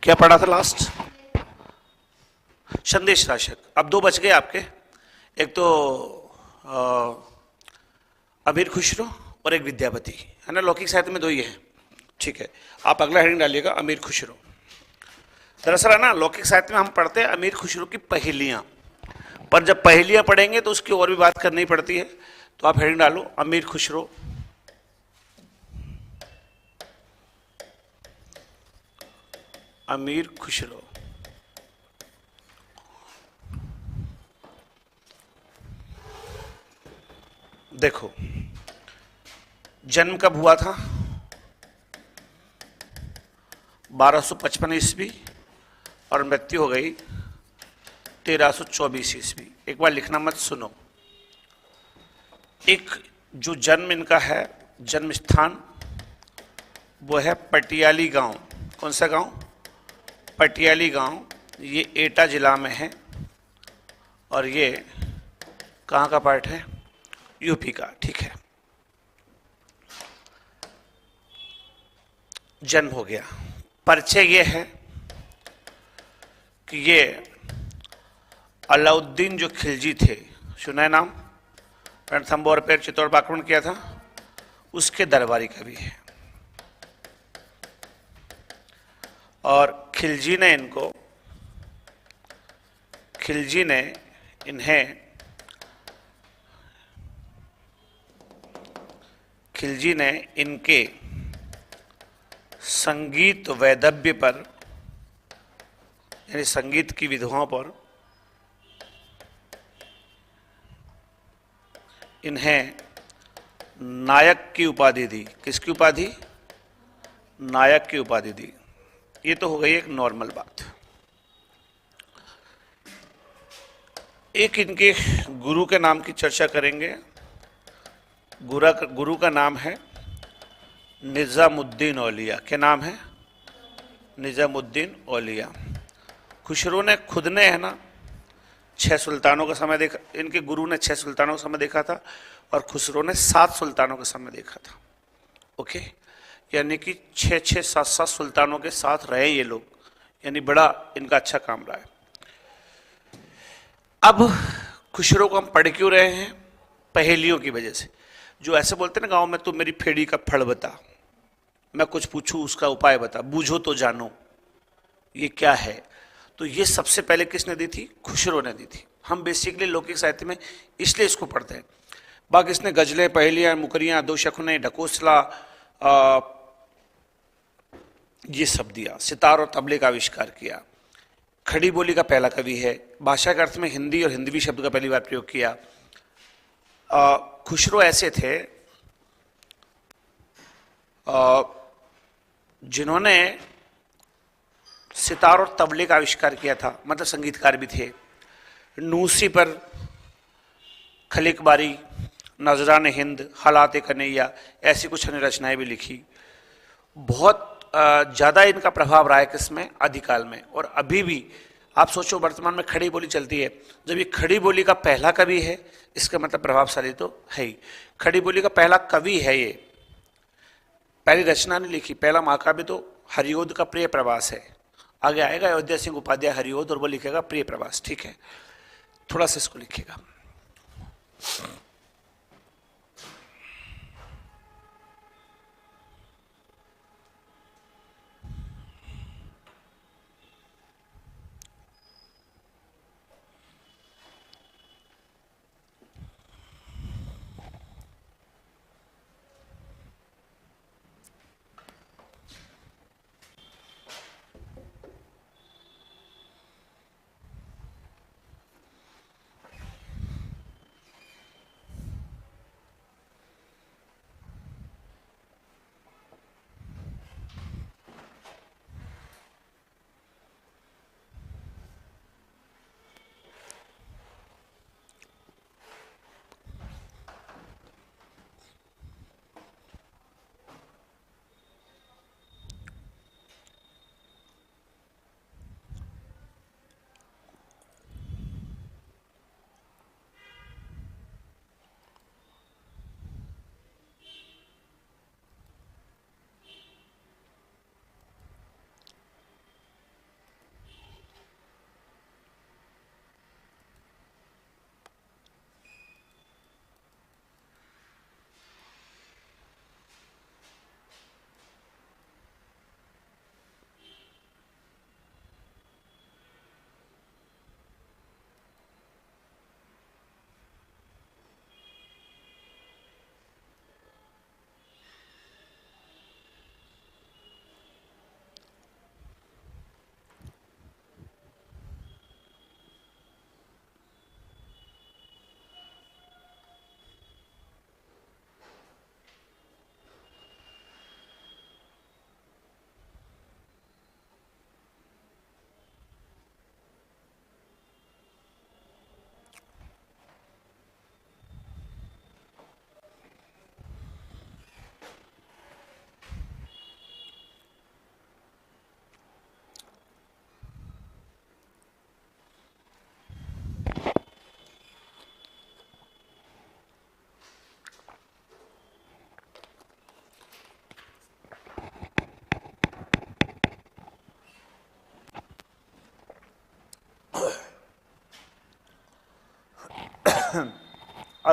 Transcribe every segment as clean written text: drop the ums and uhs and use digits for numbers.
क्या पढ़ा था लास्ट? संदेश राशक। अब दो बच गए आपके, एक तो अमीर खुसरो और एक विद्यापति, है ना। लौकिक साहित्य में दो ही है, ठीक है। आप अगला हेडिंग डालिएगा अमीर खुसरो। दरअसल है ना, लौकिक साहित्य में हम पढ़ते हैं अमीर खुसरो की पहेलियां, पर जब पहेलियां पढ़ेंगे तो उसकी और भी बात करनी पड़ती है। तो आप हेडिंग डालो अमीर खुसरो। अमीर खुसरो। देखो, जन्म कब हुआ था? 1255 ईस्वी, और मृत्यु हो गई 1324 ईस्वी। एक बार लिखना मत, सुनो। एक जो जन्म इनका है, जन्म स्थान, वो है पटियाली गांव। कौन सा गांव? पटियाली गांव। ये एटा जिला में है, और ये कहाँ का पार्ट है? यूपी का, ठीक है। जन्म हो गया। परिचय ये है कि ये अलाउद्दीन जो खिलजी थे, सुना है नाम? रणथंबोर पर चित्तौड़ पर आक्रमण किया था, उसके दरबारी कवि है। और खिलजी ने इनके संगीत वैदव्य पर, यानी संगीत की विधाओं पर, इन्हें नायक की उपाधि दी। किसकी उपाधि? नायक की उपाधि दी। ये तो हो गई एक नॉर्मल बात। एक इनके गुरु के नाम की चर्चा करेंगे। गुरु का नाम है निजामुद्दीन औलिया। क्या नाम है? निजामुद्दीन औलिया। खुसरो ने खुद ने, है ना, 6 सुल्तानों का समय देखा। इनके गुरु ने 6 सुल्तानों का समय देखा था, और खुसरो ने 7 सुल्तानों का समय देखा था। ओके, यानी कि 6-6, 7-7 सुल्तानों के साथ रहे ये लोग, यानी बड़ा इनका अच्छा काम रहा है। अब खुसरो को हम पढ़ क्यों रहे हैं? पहेलियों की वजह से। जो ऐसे बोलते हैं ना गांव में, तू मेरी फेड़ी का फड़ बता, मैं कुछ पूछूं उसका उपाय बता, बूझो तो जानो ये क्या है। तो ये सबसे पहले किसने दी थी? खुसरो ने दी थी। हम बेसिकली लौकिक साहित्य में इसलिए इसको पढ़ते हैं। बाकी इसने गजलें, पहेलियां, मुकरियां, दो शकुने, ढकोसला, ये सब दिया। सितार और तबले का आविष्कार किया। खड़ी बोली का पहला कवि है। भाषा के अर्थ में हिंदी और हिंदवी शब्द का पहली बार प्रयोग किया। खुसरो ऐसे थे जिन्होंने सितार और तबले का आविष्कार किया था, मतलब संगीतकार भी थे। नूसी पर, खलिक बारी, नजरान हिंद, हालात कन्हैया, ऐसी कुछ रचनाएं भी लिखी। बहुत ज़्यादा इनका प्रभाव रहा है किसमें? आदिकाल में। और अभी भी आप सोचो, वर्तमान में खड़ी बोली चलती है। जब ये खड़ी बोली का पहला कवि है, इसका मतलब प्रभावशाली तो है ही। खड़ी बोली का पहला कवि है ये, पहली रचना नहीं लिखी। पहला महाकाव्य तो हरिओद का प्रिय प्रवास है। आगे आएगा अयोध्या सिंह उपाध्याय हरिओद, और वो लिखेगा प्रिय प्रवास, ठीक है। थोड़ा सा इसको लिखिएगा।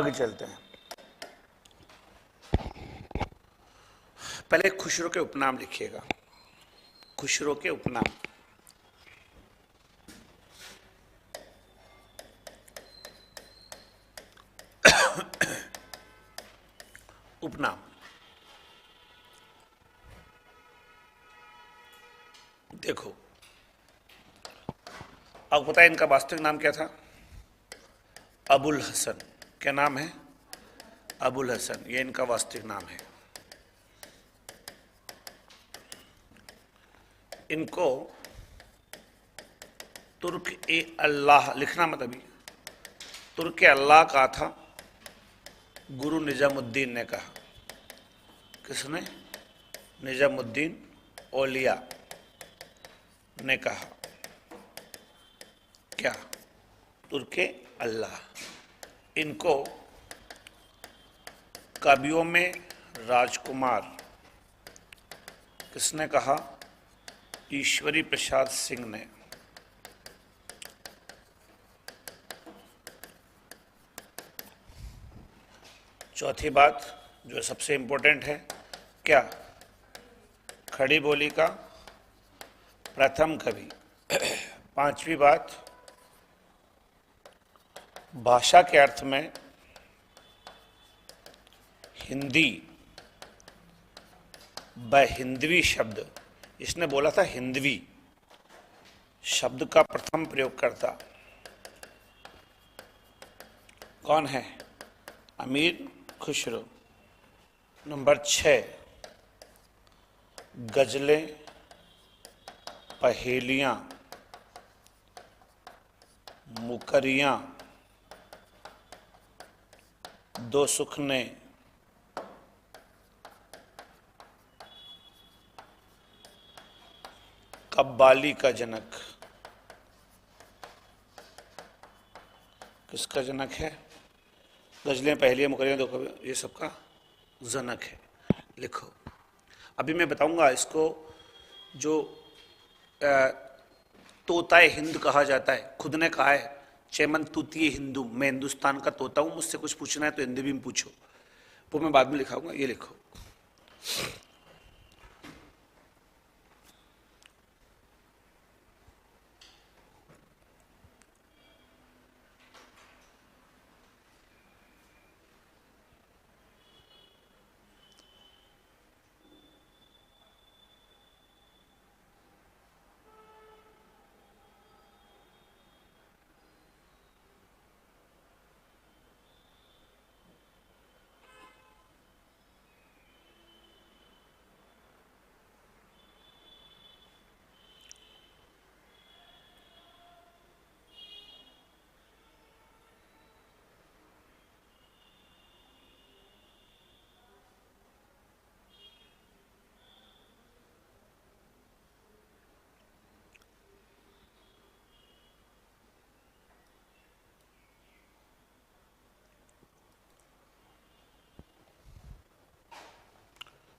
आगे चलते हैं। पहले खुसरो के उपनाम लिखिएगा, खुसरो के उपनाम। उपनाम देखो, आपको पता है इनका वास्तविक नाम क्या था? अबुल हसन। क्या नाम है? अबुल हसन, ये इनका वास्तविक नाम है। इनको तुर्क ए अल्लाह लिखना मत अभी, तुर्क ए अल्लाह कहा था गुरु निजामुद्दीन ने कहा। किसने? निजामुद्दीन औलिया ने कहा। क्या? तुर्के अल्लाह। इनको कवियों में राजकुमार किसने कहा? ईश्वरी प्रसाद सिंह ने। चौथी बात जो सबसे इंपॉर्टेंट है, क्या? खड़ी बोली का प्रथम कवि। पांचवी बात, भाषा के अर्थ में हिंदी व हिंदवी शब्द, इसने बोला था हिंदवी शब्द का प्रथम प्रयोगकर्ता कौन है? अमीर खुसरो। नंबर 6, गजलें, पहेलियां, मुकरियां, दो सुखने, कव्वाली का जनक। किसका जनक है? गजलें, पहेलियां, मुकरियां, दो कवि, ये सबका जनक है। लिखो। अभी मैं बताऊंगा इसको, जो तोताए हिंद कहा जाता है, खुद ने कहा है चेमन तूतीय हिंदू, मैं हिंदुस्तान का तोता हूं, मुझसे कुछ पूछना है तो हिंदी में पूछो, वो मैं बाद में लिखाऊंगा। ये लिखो।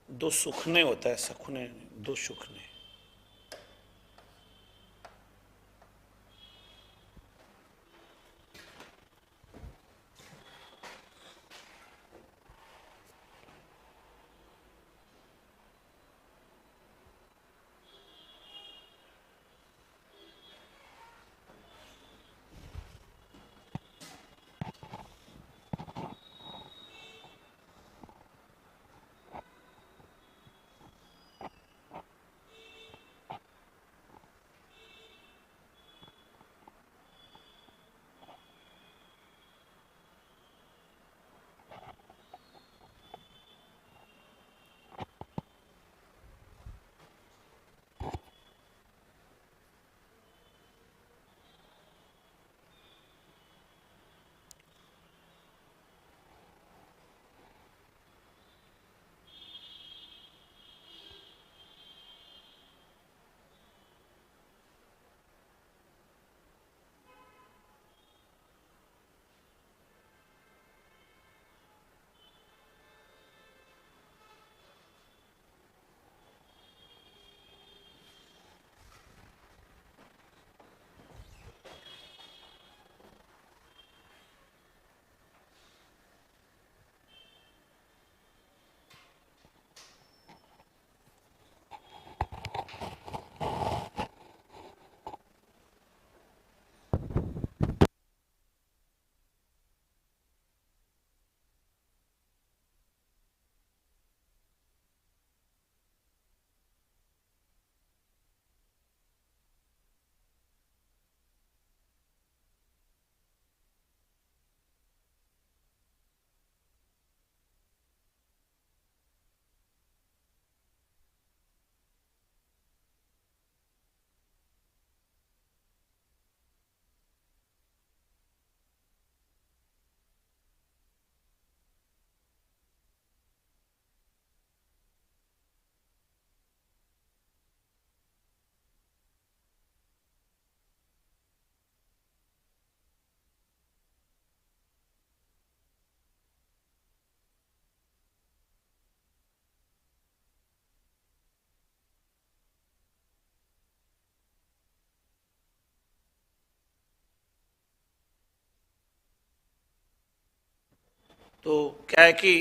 दो सुखने होता है, सखने, दो सुखने। तो क्या है कि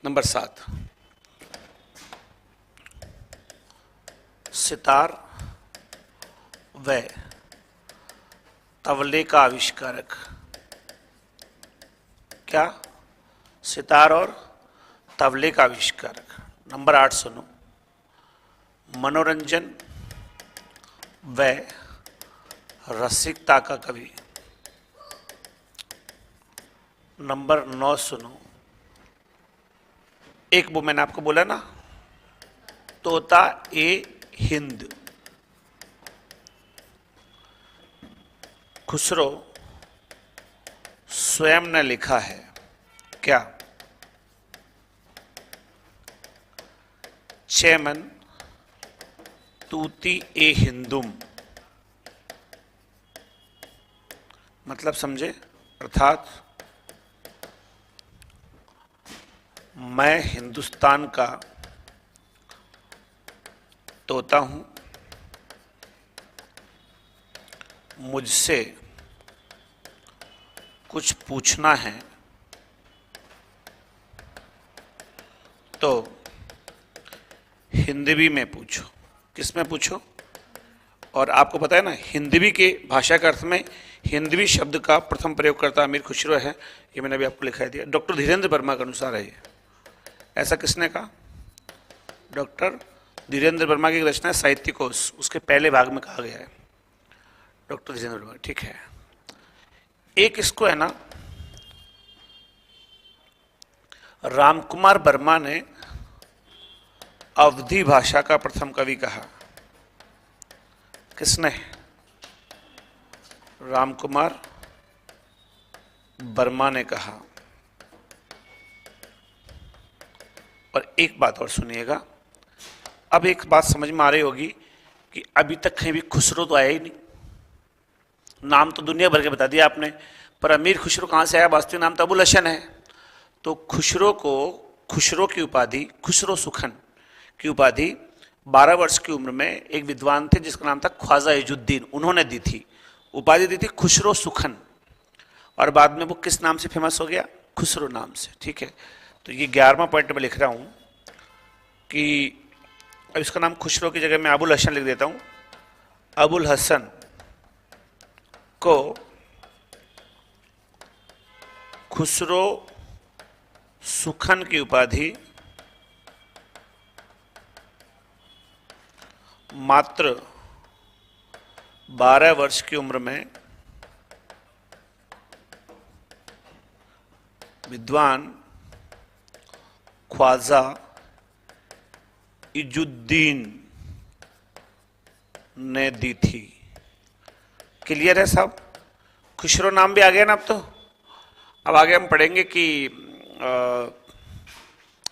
नंबर 7, सितार व तबले का आविष्कारक। क्या? सितार और तबले का आविष्कारक। नंबर 8 सुनो, मनोरंजन व रसिकता का कवि। नंबर 9 सुनो, एक वो मैंने आपको बोला ना, तोता ए हिंद। खुसरो स्वयं ने लिखा है। क्या? चेमन तूती ए हिंदुम। मतलब समझे? अर्थात मैं हिंदुस्तान का तोता हूं, मुझसे कुछ पूछना है तो हिंदवी में पूछो। किस में पूछो? और आपको पता है ना, हिंदवी के भाषा के अर्थ में हिंदवी शब्द का प्रथम प्रयोगकर्ता अमीर खुसरो है। ये मैंने अभी आपको लिखा दिया, डॉक्टर धीरेन्द्र वर्मा के अनुसार है ये। ऐसा किसने कहा? डॉक्टर धीरेन्द्र वर्मा की रचना साहित्य कोश, उसके पहले भाग में कहा गया है, डॉक्टर धीरेन्द्र वर्मा। ठीक है। एक इसको है ना, रामकुमार वर्मा ने अवधी भाषा का प्रथम कवि कहा। किसने? रामकुमार वर्मा ने कहा। और एक बात और सुनिएगा, अब एक बात समझ में आ रही होगी कि अभी तक कहीं भी खुसरो तो आया ही नहीं। नाम तो दुनिया भर के बता दिया आपने, पर अमीर खुसरो कहां से आया? वास्तविक नाम तो अबुल हसन है। तो खुसरो को, खुसरो की उपाधि, खुसरो सुखन की उपाधि 12 वर्ष की उम्र में एक विद्वान थे जिसका नाम था ख्वाजा इजुद्दीन, उन्होंने दी थी। उपाधि दी थी खुसरो सुखन, और बाद में वो किस नाम से फेमस हो गया? खुसरो नाम से। ठीक है। तो ये 11वां पॉइंट में लिख रहा हूं कि अब इसका नाम खुसरो की जगह मैं अबुल हसन लिख देता हूं। अबुल हसन को खुसरो सुखन की उपाधि मात्र 12 वर्ष की उम्र में विद्वान ख्वाजा इजुद्दीन ने दी थी। क्लियर है साहब? खुसरो नाम भी आ गया ना अब तो। अब आगे हम पढ़ेंगे कि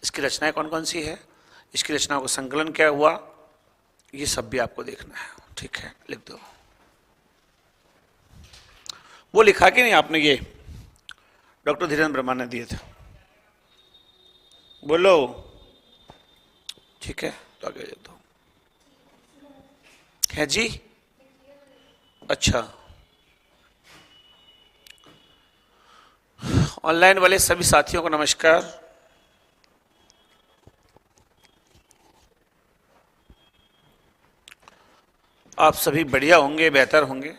इसकी रचनाएं कौन कौन सी है, इसकी रचनाओं का संकलन क्या हुआ, ये सब भी आपको देखना है। ठीक है, लिख दो। वो लिखा कि नहीं आपने? ये डॉक्टर धीरेन्द्र वर्मा ने दिए थे। बोलो। ठीक है, तो आगे दो है जी। अच्छा, ऑनलाइन वाले सभी साथियों को नमस्कार। आप सभी बढ़िया होंगे, बेहतर होंगे।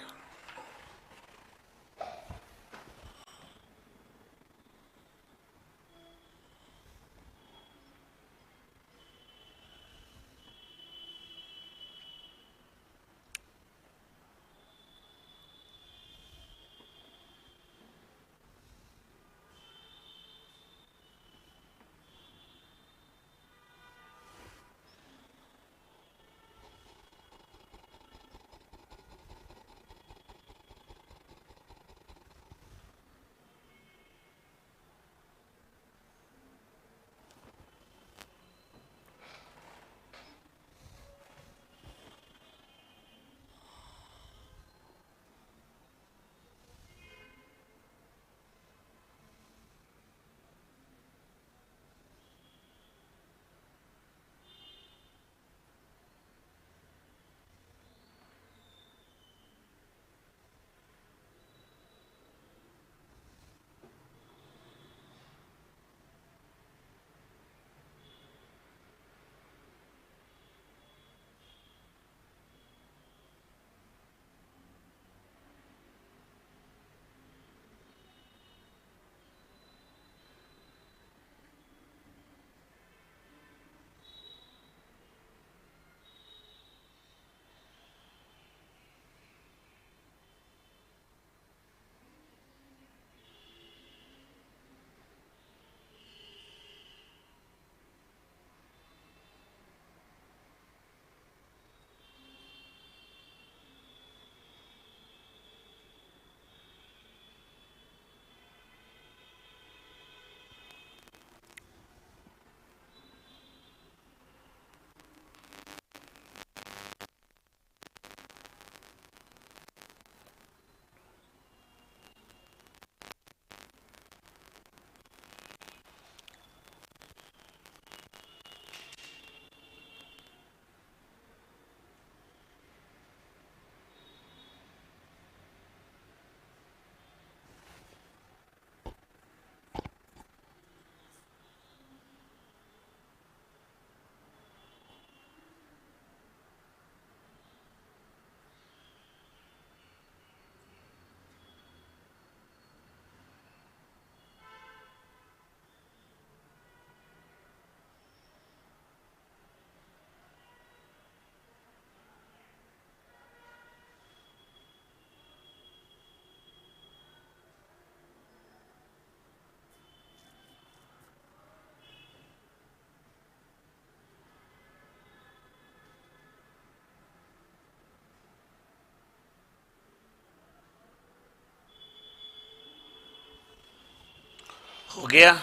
हो गया।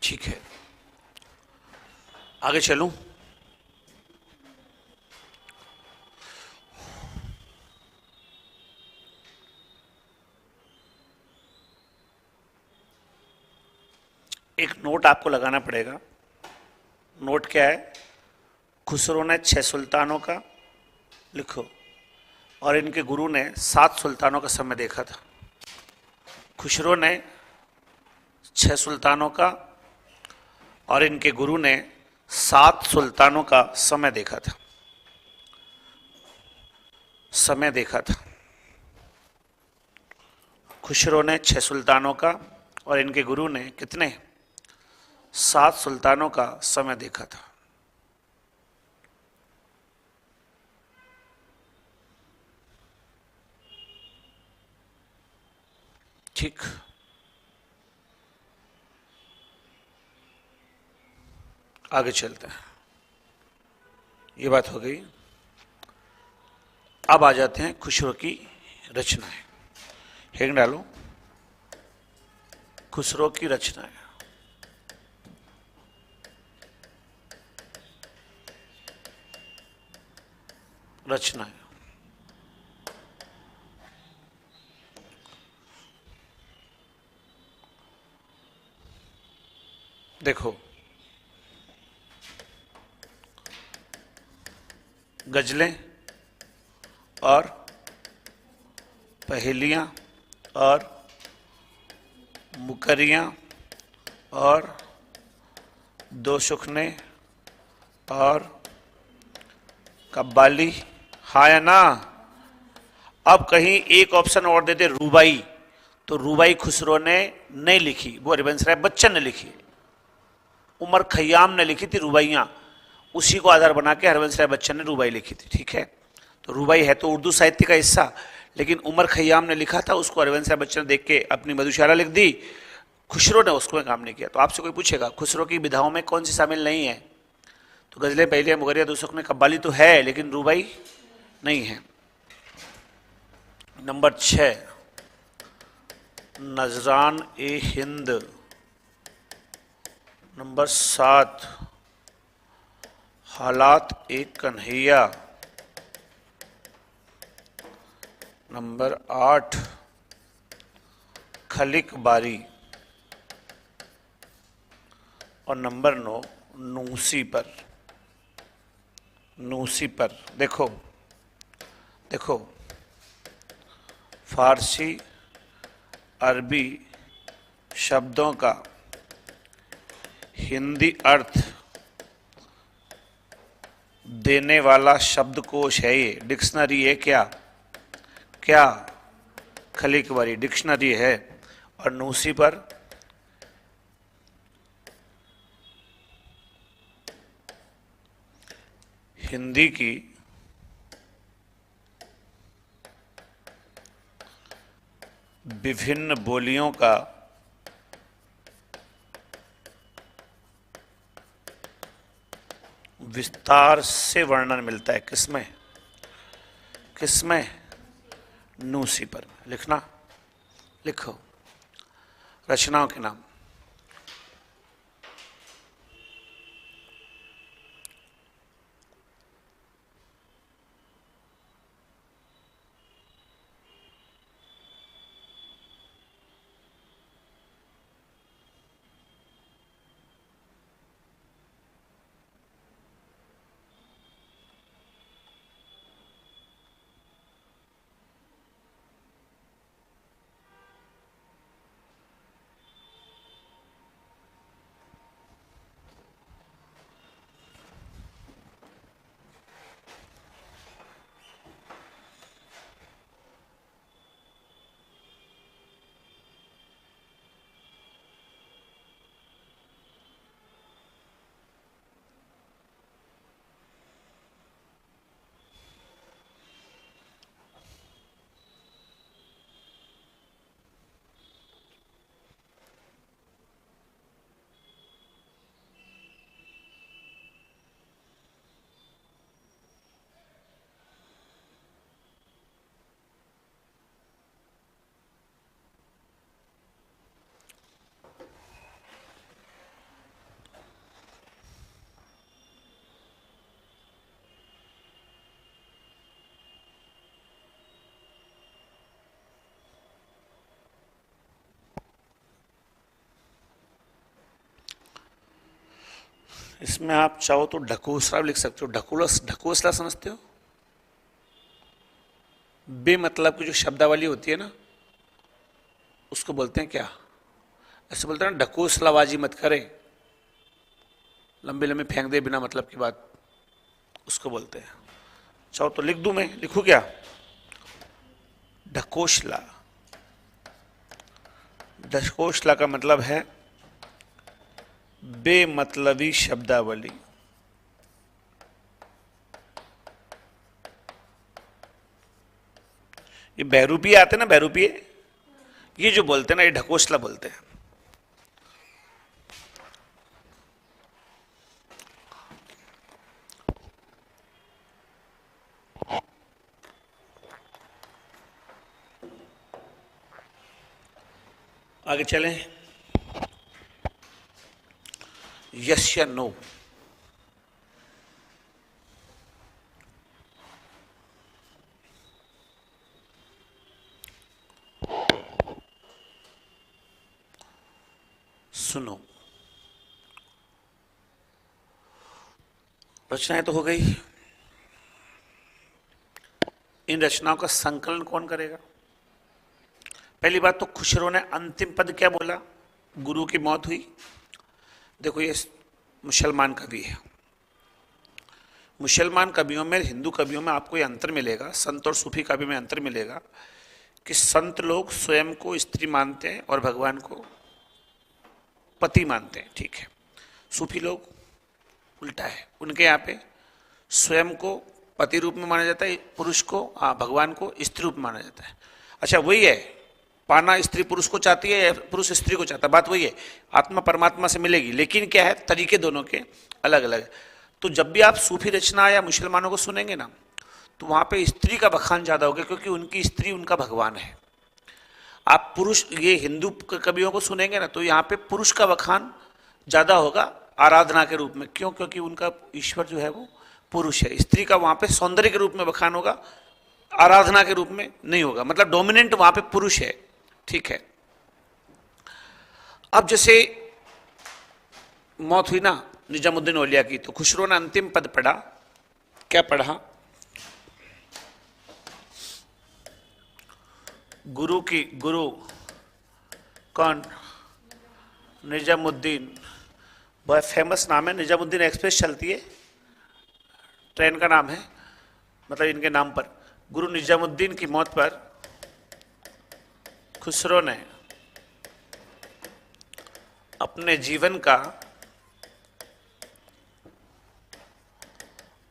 ठीक है, आगे चलूं। एक नोट आपको लगाना पड़ेगा। नोट क्या है? खुसरो ने 6 सुल्तानों का, लिखो, और इनके गुरु ने 7 सुल्तानों का समय देखा था। खुसरो ने 6 सुल्तानों का और इनके गुरु ने 7 सुल्तानों का समय देखा था। समय देखा था। खुसरो ने 6 सुल्तानों का और इनके गुरु ने कितने? 7 सुल्तानों का समय देखा था। ठीक, आगे चलते हैं। ये बात हो गई। अब आ जाते हैं खुसरो की रचनाएं। हेडिंग डालो, खुसरो की रचनाएं। रचनाएं। देखो, गजलें और पहेलियां और मुकरियां और दो सुखने और कब्बाली, हाँ या ना? अब कहीं एक ऑप्शन और देते, रूबाई, तो रूबाई खुसरो ने नहीं लिखी, वो हरिवंश राय बच्चन ने लिखी। उमर खयाम ने लिखी थी रूबाइयां, उसी को आधार बना के हरिवंश राय बच्चन ने रूबाई लिखी थी। ठीक है, तो रूबाई है तो उर्दू साहित्य का हिस्सा, लेकिन उमर खयाम ने लिखा था, उसको हरिवंश राय बच्चन ने देख के अपनी मधुशाला लिख दी। खुसरो ने उसको में काम नहीं किया। तो आपसे कोई पूछेगा खुसरो की विधाओं में कौन सी शामिल नहीं है, तो गजलें, पहले मुगरिया, दो सुखने, कब्बाली तो है, लेकिन रूबाई नहीं है। नंबर 6, नजरान ए हिंद। नंबर 7, हालात ए कन्हैया। नंबर 8, खलिक बारी। और नंबर 9, नूसी पर। नूसी पर। देखो देखो, फारसी अरबी शब्दों का हिंदी अर्थ देने वाला शब्दकोश है ये, डिक्शनरी है। क्या क्या? खलिक बारी डिक्शनरी है। और नूसी पर हिंदी की विभिन्न बोलियों का विस्तार से वर्णन मिलता है। किसमें? किसमें? नूसी पर। लिखना, लिखो रचनाओं के नाम। इसमें आप चाहो तो ढकोसला भी लिख सकते हो। ढकोसला समझते हो? बे मतलब की जो शब्दावली होती है ना, उसको बोलते हैं क्या? ऐसे बोलते हैं ना, ढकोसलाबाजी मत करे, लंबी लंबी फेंक दे बिना मतलब की बात, उसको बोलते हैं। चाहो तो लिख दूं, मैं लिखूं क्या? ढकोसला। ढकोसला का मतलब है बेमतलबी शब्दावली। ये बहरूपीय आते हैं ना, बहरूपीय, ये जो बोलते हैं ना, ये ढकोसला बोलते हैं। आगे चलें। यस या नो? सुनो, रचनाएं तो हो गई, इन रचनाओं का संकलन कौन करेगा? पहली बात तो खुसरो ने अंतिम पद क्या बोला? गुरु की मौत हुई। देखो, ये मुसलमान कवि है। मुसलमान कवियों में, हिंदू कवियों में आपको ये अंतर मिलेगा, संत और सूफी कवि में अंतर मिलेगा कि संत लोग स्वयं को स्त्री मानते हैं और भगवान को पति मानते हैं, ठीक है। सूफी लोग उल्टा है, उनके यहाँ पे स्वयं को पति रूप में माना जाता है, पुरुष को, भगवान को स्त्री रूप में माना जाता है। अच्छा, वही है, पाना स्त्री पुरुष को चाहती है या पुरुष स्त्री को चाहता है, बात वही है, आत्मा परमात्मा से मिलेगी, लेकिन क्या है, तरीके दोनों के अलग अलग। तो जब भी आप सूफी रचना या मुसलमानों को सुनेंगे ना, तो वहां पे स्त्री का बखान ज्यादा होगा, क्योंकि उनकी स्त्री उनका भगवान है। आप पुरुष, ये हिंदू कवियों को सुनेंगे ना, तो यहाँ पे पुरुष का बखान ज्यादा होगा आराधना के रूप में। क्यों? क्योंकि उनका ईश्वर जो है वो पुरुष है। स्त्री का वहां पे सौंदर्य के रूप में बखान होगा, आराधना के रूप में नहीं होगा, मतलब डोमिनेंट वहां पे पुरुष है, ठीक है। अब जैसे मौत हुई ना निजामुद्दीन औलिया की, तो खुसरो ने अंतिम पद पढ़ा, क्या पढ़ा? गुरु कौन? निजामुद्दीन, बहुत फेमस नाम है, निजामुद्दीन एक्सप्रेस चलती है, ट्रेन का नाम है, मतलब इनके नाम पर। गुरु निजामुद्दीन की मौत पर खुसरो ने अपने जीवन का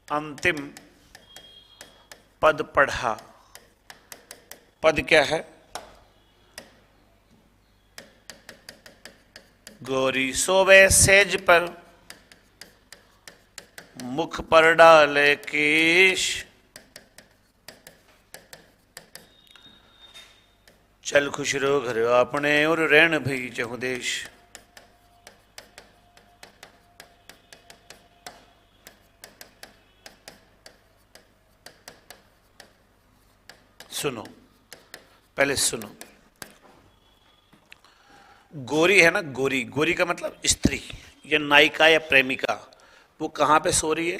अंतिम पद पढ़ा। पद क्या है? गोरी सोवे सेज पर, मुख पर डाले केश, चल खुशरो घर अपने और रैन भई जहु देश। सुनो, पहले सुनो। गोरी है ना, गोरी, गोरी का मतलब स्त्री या नायिका या प्रेमिका, वो कहाँ पे सो रही है?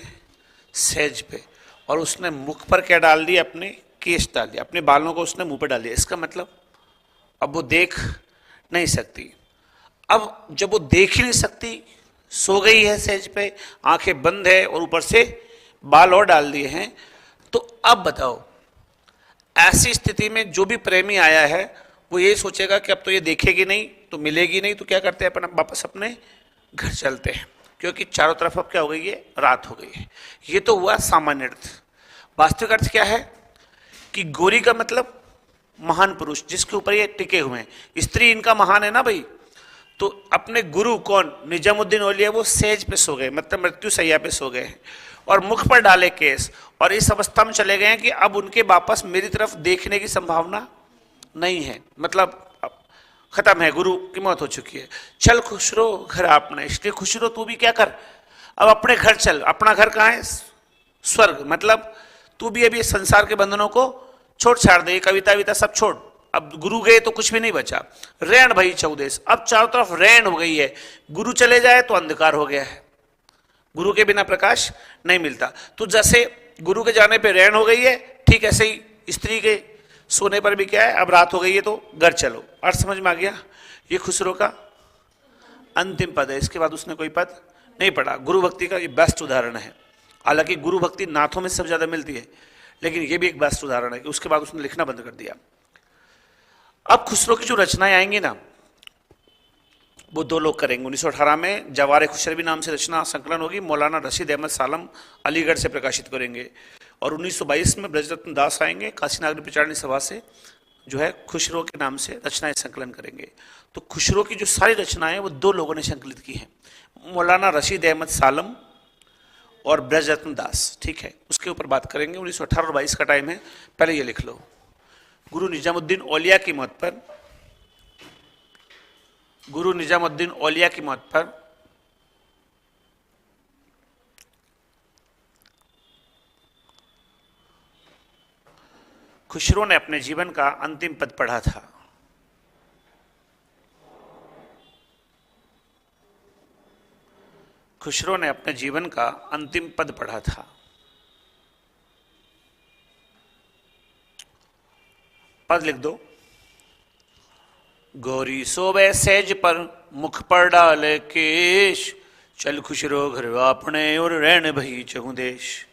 सेज पे, और उसने मुख पर क्या डाल दिया? अपने केश डाल दिया, अपने बालों को उसने मुंह पे डाल दिया। इसका मतलब अब वो देख नहीं सकती। अब जब वो देख ही नहीं सकती, सो गई है सेज पे, आंखें बंद है और ऊपर से बाल और डाल दिए हैं, तो अब बताओ, ऐसी स्थिति में जो भी प्रेमी आया है वो ये सोचेगा कि अब तो ये देखेगी नहीं, तो मिलेगी नहीं, तो क्या करते हैं, अपन वापस अपने घर चलते हैं, क्योंकि चारों तरफ अब क्या हो गई है? रात हो गई है। ये तो हुआ सामान्य अर्थ। वास्तविक अर्थ क्या है कि गोरी का मतलब महान पुरुष, जिसके ऊपर ये टिके हुए हैं। स्त्री इनका महान है ना भाई। तो अपने गुरु कौन? निजामुद्दीन औलिया, वो सेज पे सो गए, मतलब मृत्यु सैया पे सो गए, और मुख पर डाले केस, और इस अवस्था में चले गए हैं कि अब उनके वापस मेरी तरफ देखने की संभावना नहीं है, मतलब खत्म है, गुरु की मौत हो चुकी है। चल खुशरो घर अपना, इसलिए खुशरो तू भी क्या कर, अब अपने घर चल। अपना घर कहाँ है? स्वर्ग। मतलब तू भी अभी संसार के बंधनों को छोड़ छाड़ दे, कविता विता सब छोड़, अब गुरु गए तो कुछ भी नहीं बचा। रैन भाई चौदेश, अब चारों तरफ रैन हो गई है, गुरु चले जाए तो अंधकार हो गया है, गुरु के बिना प्रकाश नहीं मिलता। तो जैसे गुरु के जाने पे रैन हो गई है, ठीक ऐसे ही स्त्री के सोने पर भी क्या है, अब रात हो गई है तो घर चलो। अर्थ समझ में आ गया? ये खुसरो का अंतिम पद है, इसके बाद उसने कोई पद नहीं पढ़ा। गुरु भक्ति का ये बेस्ट उदाहरण है। हालांकि गुरु भक्ति नाथों में सबसे ज्यादा मिलती है, लेकिन ये भी एक बेस्ट उदाहरण है कि उसके बाद उसने लिखना बंद कर दिया। अब खुसरो की जो रचनाएं आएंगी ना, वो दो लोग करेंगे। 1918 में जवार खुशरवी नाम से रचना संकलन होगी, मौलाना रशीद अहमद सालम अलीगढ़ से प्रकाशित करेंगे। और 1922 में ब्रजरत्न दास आएंगे काशी नागरी प्रचारणी सभा से, जो है खुशरो के नाम से रचनाएं संकलन करेंगे। तो खुशरो की जो सारी रचनाएं वो दो लोगों ने संकलित की हैं, मौलाना रशीद अहमद सालम और ब्रजरत्न दास। ठीक है, उसके ऊपर बात करेंगे। 1918 और 22 का टाइम है, पहले ये लिख लो। गुरु निजामुद्दीन औलिया की मौत पर, गुरु निजामुद्दीन औलिया की मौत पर खुसरो ने अपने जीवन का अंतिम पद पढ़ा था। खुसरो ने अपने जीवन का अंतिम पद पढ़ा था। पद लिख दो। गौरी सोवे सेज पर मुख पर डाले केश, चल खुसरो घर अपने और रहन भई चहु देश।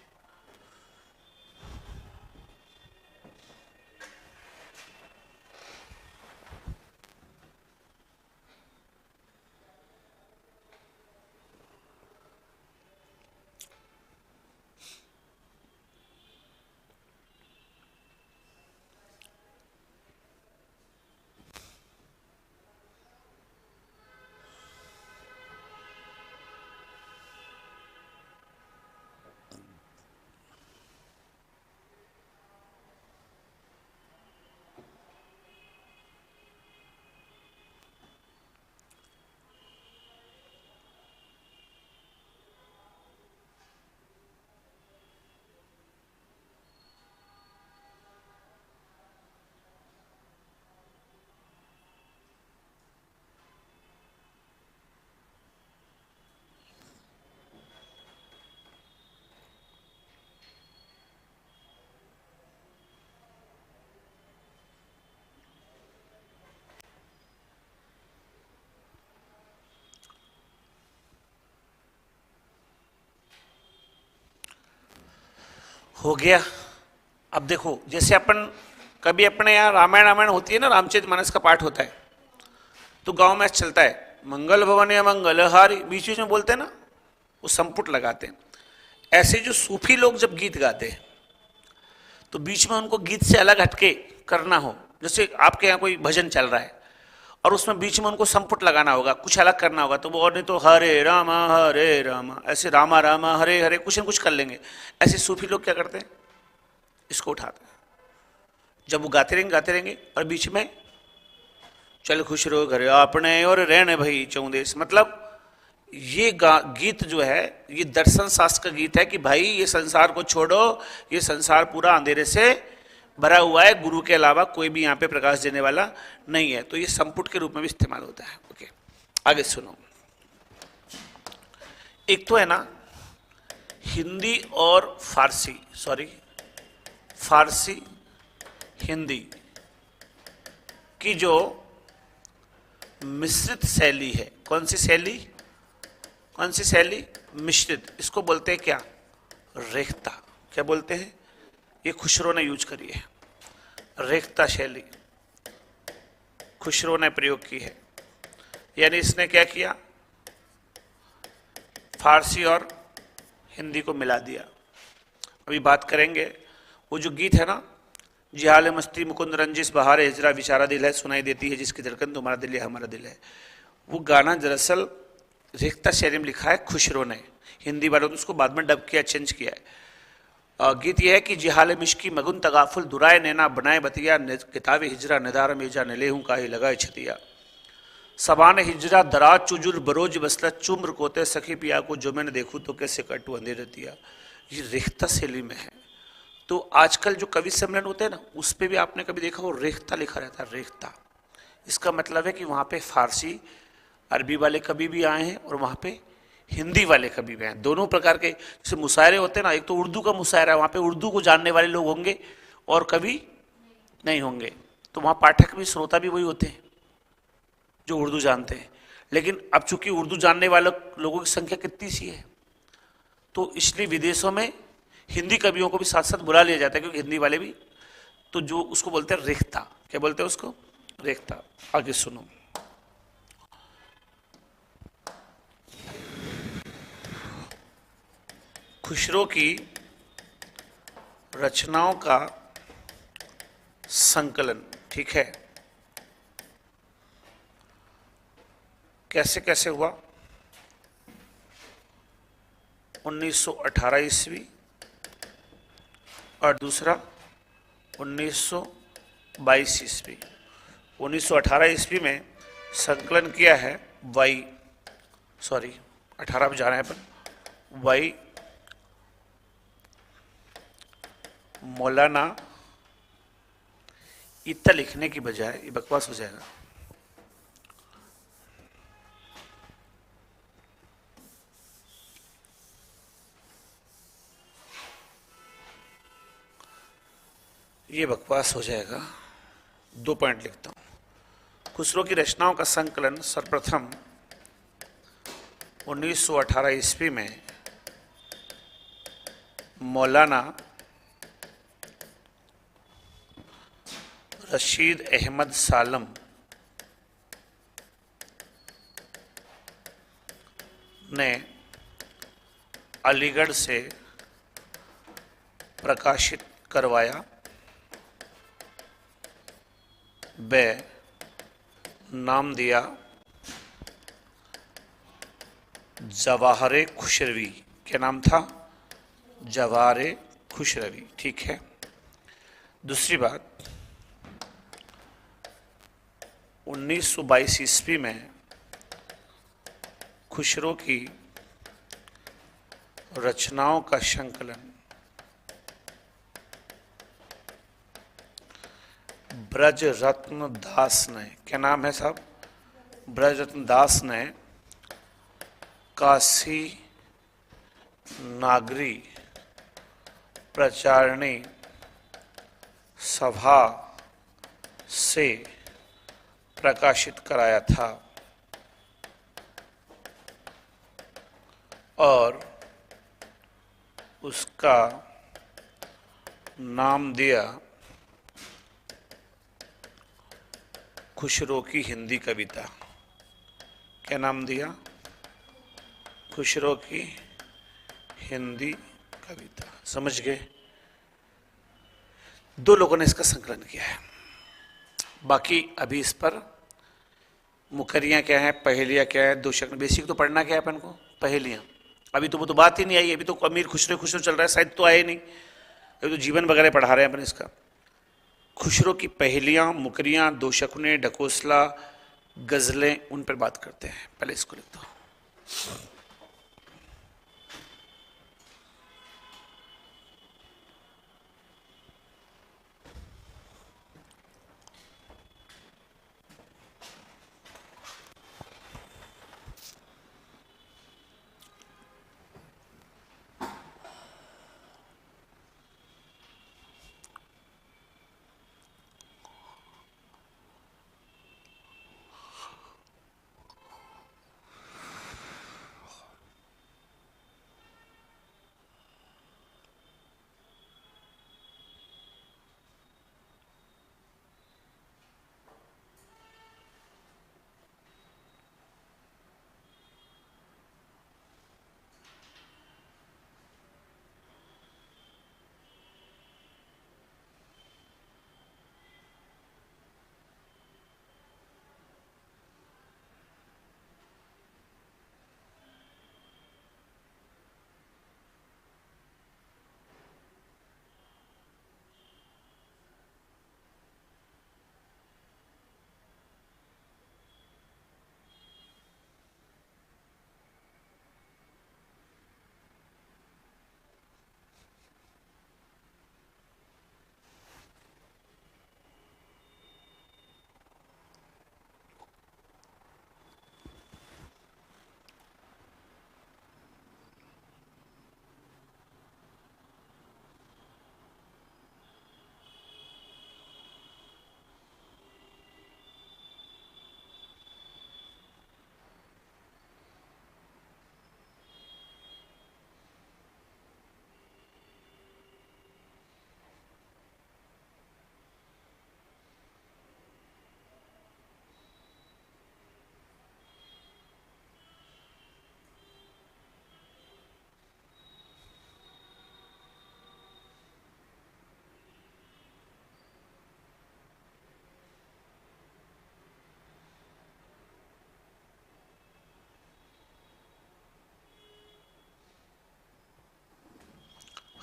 हो गया। अब देखो, जैसे अपन कभी अपने यहाँ रामायण रामायण होती है ना, रामचरितमानस का पाठ होता है, तो गांव में चलता है मंगल भवन या मंगल हारी, बीच बीच में बोलते हैं ना, वो संपुट लगाते हैं। ऐसे जो सूफी लोग जब गीत गाते हैं तो बीच में उनको गीत से अलग हटके करना हो, जैसे आपके यहाँ कोई भजन चल रहा है और उसमें बीच में उनको संपुट लगाना होगा, कुछ अलग करना होगा, तो वो और नहीं तो हरे रामा ऐसे रामा रामा हरे हरे कुछ न कुछ कर लेंगे। ऐसे सूफी लोग क्या करते हैं, इसको उठाते हैं, जब वो गाते रहेंगे और बीच में चल खुश रहो घर अपने और रहने भई चौदेश। मतलब ये गीत जो है ये दर्शन शास्त्र का गीत है कि भाई ये संसार को छोड़ो, ये संसार पूरा अंधेरे से भरा हुआ है, गुरु के अलावा कोई भी यहाँ पे प्रकाश देने वाला नहीं है। तो ये संपुट के रूप में भी इस्तेमाल होता है। ओके, आगे सुनो। एक तो है ना हिंदी और फारसी, फारसी हिंदी की जो मिश्रित शैली है, कौन सी शैली? मिश्रित। इसको बोलते हैं क्या? रेखता। क्या बोलते हैं? ये खुसरो ने यूज करी है, रेखता शैली खुसरो ने प्रयोग की है। यानी इसने क्या किया, फारसी और हिंदी को मिला दिया। अभी बात करेंगे वो जो गीत है ना, जिहाल मस्ती मुकुंद रंजिश बहार हिजरा विचारा दिल है, सुनाई देती है जिसकी धड़कन तुम्हारा दिल है हमारा दिल है। वो गाना दरअसल रेखता शैली में लिखा है खुसरो ने, हिंदी वालों ने उसको बाद में डब किया, चेंज किया है। गीत यह है कि जिहाल मिश्की मगुन तगाफुल दुराए नैना बनाए बतिया, किताब हिजरा निदार मेजा नलेहूं काहे लगाए छतिया, सबान हिजरा दराज चुजुल बरोज बसलत चुम्र कोते सखी पिया को जो मैंने देखूं तो कैसे कटू अंधेरे दिया। ये रेखता शैली में है। तो आजकल जो कवि सम्मेलन होते हैं ना, उस पर भी आपने कभी देखा वो रेखता लिखा रहता है, रेखता। इसका मतलब है कि वहाँ पे फारसी अरबी वाले कवि भी आए हैं और वहाँ पे हिंदी वाले कवि भी हैं। दोनों प्रकार के जैसे मुशायरे होते हैं ना, एक तो उर्दू का मुशायरा है, वहाँ पे उर्दू को जानने वाले लोग होंगे और कवि नहीं होंगे, तो वहाँ पाठक भी श्रोता भी वही होते हैं जो उर्दू जानते हैं। लेकिन अब चूंकि उर्दू जानने वाले लोगों की संख्या कितनी सी है, तो इसलिए विदेशों में हिंदी कवियों को भी साथ साथ बुला लिया जाता है, क्योंकि हिंदी वाले भी, तो जो उसको बोलते हैं रेख्ता, क्या बोलते हैं उसको, रेख्ता। आगे सुनो। खुसरो की रचनाओं का संकलन, ठीक है, कैसे कैसे हुआ? 1918 ईस्वी और दूसरा 1922 ईस्वी। 1918 ईस्वी में संकलन किया है वाई, सॉरी 18 में जा रहे हैं अपन, वाई मौलाना, इतना लिखने की बजाय ये बकवास हो जाएगा, ये बकवास हो जाएगा। 2 पॉइंट लिखता हूं। खुसरो की रचनाओं का संकलन सर्वप्रथम 1918 ईस्वी में मौलाना रशीद अहमद सालम ने अलीगढ़ से प्रकाशित करवाया। वे नाम दिया जवाहरे खुशरवी। क्या नाम था? जवाहरे खुशरवी, ठीक है। दूसरी बात, 1922 ईस्वी में खुसरो की रचनाओं का संकलन ब्रज रत्न दास ने, क्या नाम है साहब? ब्रज रत्न दास ने काशी नागरी प्रचारणी सभा से प्रकाशित कराया था और उसका नाम दिया खुसरो की हिंदी कविता। क्या नाम दिया? खुसरो की हिंदी कविता। समझ गए? 2 लोगों ने इसका संकलन किया है। बाकी अभी इस पर मुकरियाँ क्या है, पहेलियाँ क्या है, दो शक्ल, बेसिक तो पढ़ना क्या है अपन को, पहेलियाँ। अभी तो वो तो बात ही नहीं आई, अभी तो अमीर खुसरो खुसरो चल रहा है, शायद तो आए नहीं, अभी तो जीवन वगैरह पढ़ा रहे हैं अपन इसका। खुसरो की पहेलियाँ, मुकरियाँ, दो शकुने, ढकोसला, गजलें, उन पर बात करते हैं। पहले इसको लिखता हूँ।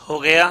हो गया।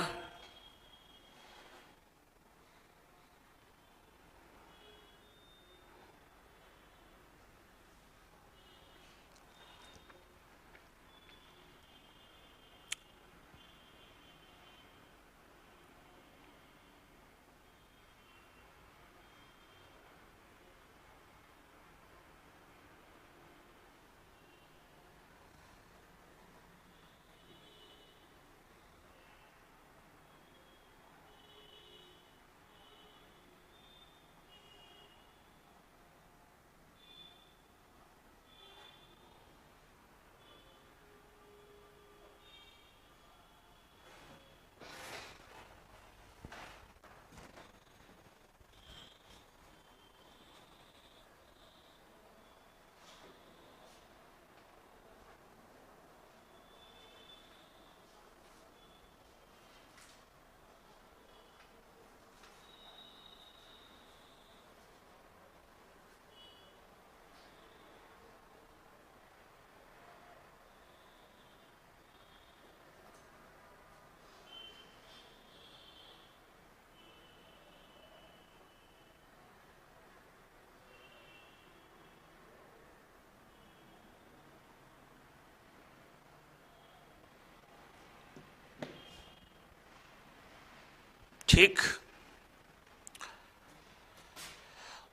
ठीक,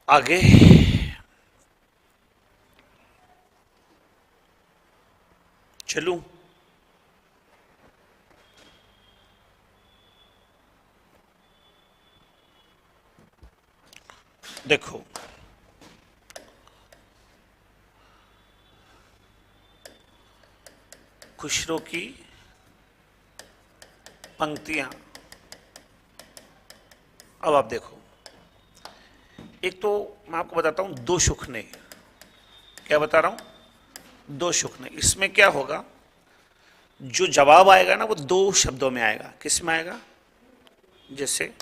आगे चलूं? देखो, खुशरो की पंक्तियां। अब आप देखो, एक तो मैं आपको बताता हूं दो सुख ने, क्या बता रहा हूं, दो सुख ने। इसमें क्या होगा, जो जवाब आएगा ना वो दो शब्दों में आएगा। किस में आएगा, जैसे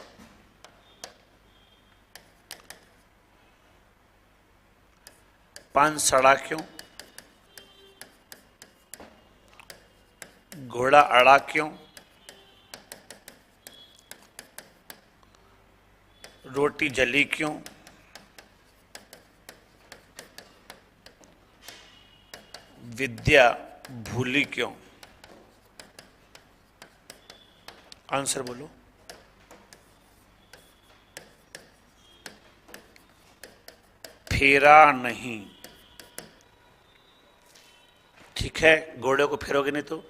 पान सड़ा क्यों, घोड़ा अड़ा क्यों, रोटी जली क्यों, विद्या भूली क्यों। आंसर बोलो। फेरा नहीं। ठीक है, घोड़े को फेरोगे नहीं तो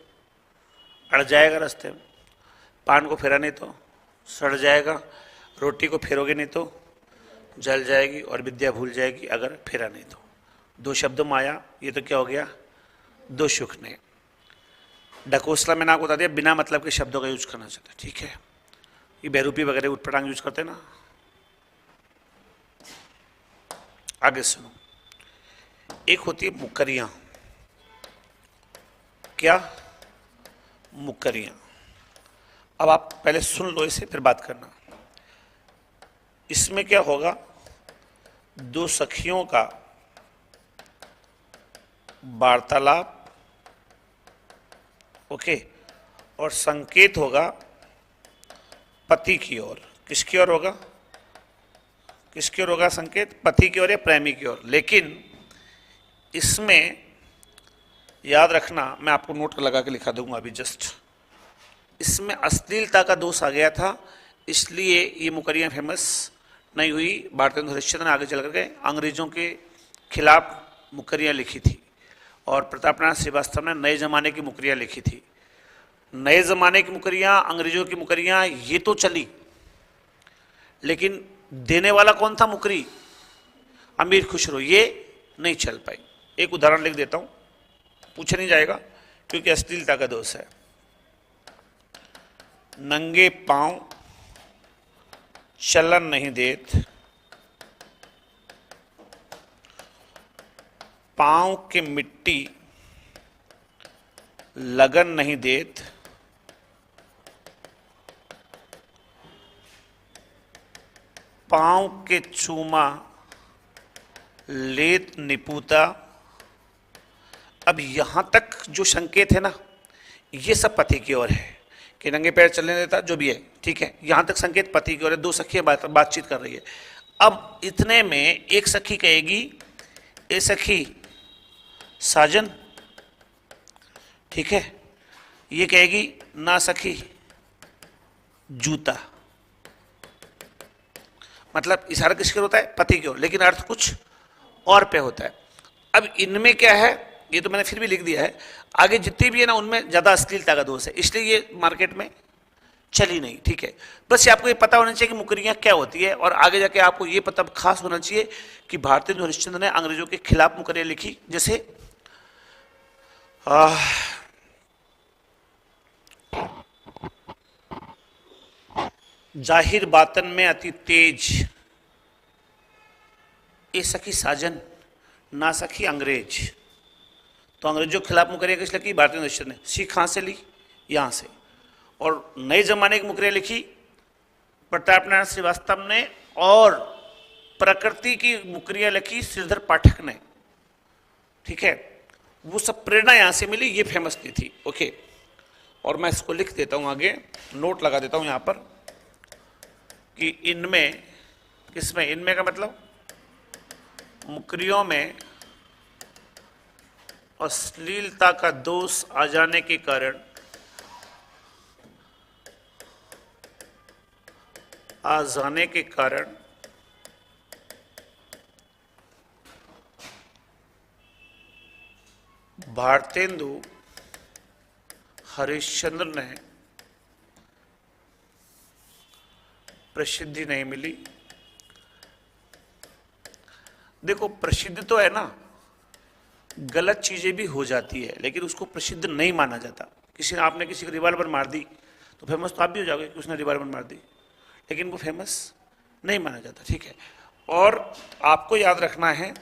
अड़ जाएगा रास्ते में, पान को फेरा नहीं तो सड़ जाएगा, रोटी को फेरोगे नहीं तो जल जाएगी, और विद्या भूल जाएगी अगर फेरा नहीं तो। दो शब्दों में आया, ये तो क्या हो गया, दो सुख ने। ढकोसला मैंने आपको बता दिया बिना मतलब के शब्दों का यूज करना चाहता है। ठीक है, ये बेरूपी वगैरह उठपटांग यूज करते ना। आगे सुनो, एक होती है मुक्करियां। क्या, मुक्करियां। अब आप पहले सुन लो इसे, फिर बात करना। इसमें क्या होगा, दो सखियों का वार्तालाप, ओके, और संकेत होगा पति की ओर। किसकी ओर होगा, किसकी ओर होगा संकेत, पति की ओर या प्रेमी की ओर। लेकिन इसमें याद रखना, मैं आपको नोट लगा के लिखा दूंगा अभी जस्ट, इसमें अश्लीलता का दोष आ गया था, इसलिए ये मुकरियां फेमस नहीं हुई। भारतेंदु हरिश्चंद्र ने आगे चल करके अंग्रेजों के खिलाफ मुकरियां लिखी थी, और प्रतापनाथ श्रीवास्तव ने नए जमाने की मुकरियां लिखी थी। नए जमाने की मुकरियां, अंग्रेजों की मुकरियां ये तो चली, लेकिन देने वाला कौन था, मुकरी अमीर खुसरो, ये नहीं चल पाई। एक उदाहरण लिख देता हूं, पूछा नहीं जाएगा क्योंकि अश्लीलता का दोष है। नंगे पांव चलन नहीं देत, पांव के मिट्टी लगन नहीं देत, पांव के चूमा लेत निपुता। अब यहां तक जो संकेत है ना, ये सब पति की ओर है। कि नंगे पैर चलने देता, जो भी है, ठीक है। यहां तक संकेत पति की ओर है, दो सखियां बातचीत कर रही है। अब इतने में एक सखी कहेगी, ए सखी साजन, ठीक है। ये कहेगी ना सखी जूता। मतलब इशारा किसकी ओर होता है? पति की ओर, लेकिन अर्थ कुछ और पे होता है। अब इनमें क्या है, ये तो मैंने फिर भी लिख दिया है, आगे जितनी भी है ना उनमें ज्यादा अश्लीलता का दोष है, इसलिए ये मार्केट में चली नहीं, ठीक है। बस ये आपको ये पता होना चाहिए कि मुकरियां क्या होती है, और आगे जाके आपको ये पता खास होना चाहिए कि भारतेंदु हरिश्चंद्र ने अंग्रेजों के खिलाफ मुकरियां लिखी, जैसे जाहिर बातन में अति तेज, ए सखी साजन ना सखी अंग्रेज। तो अंग्रेजों के खिलाफ मुकरिया किस लिखी? भारतेंदु हरिश्चंद्र ने। सीख कहां से ली? यहां से। और नए जमाने की मुकरिया लिखी प्रताप नारायण श्रीवास्तव ने, और प्रकृति की मुकरिया लिखी श्रीधर पाठक ने, ठीक है। वो सब प्रेरणा यहां से मिली, ये फेमस नहीं थी, ओके। और मैं इसको लिख देता हूं आगे, नोट लगा देता हूं यहां पर कि इनमें, किसमें? इनमें का मतलब मुकरियों में अश्लीलता का दोष आ जाने के कारण भारतेंदु हरिश्चंद्र ने प्रसिद्धि नहीं मिली। देखो प्रसिद्ध तो है ना, गलत चीजें भी हो जाती है, लेकिन उसको प्रसिद्ध नहीं माना जाता। किसी ने, आपने किसी को रिवॉल्वर मार दी तो फेमस तो आप भी हो जाओगे कि उसने रिवॉल्वर मार दी, लेकिन वो फेमस नहीं माना जाता, ठीक है। और आपको याद रखना है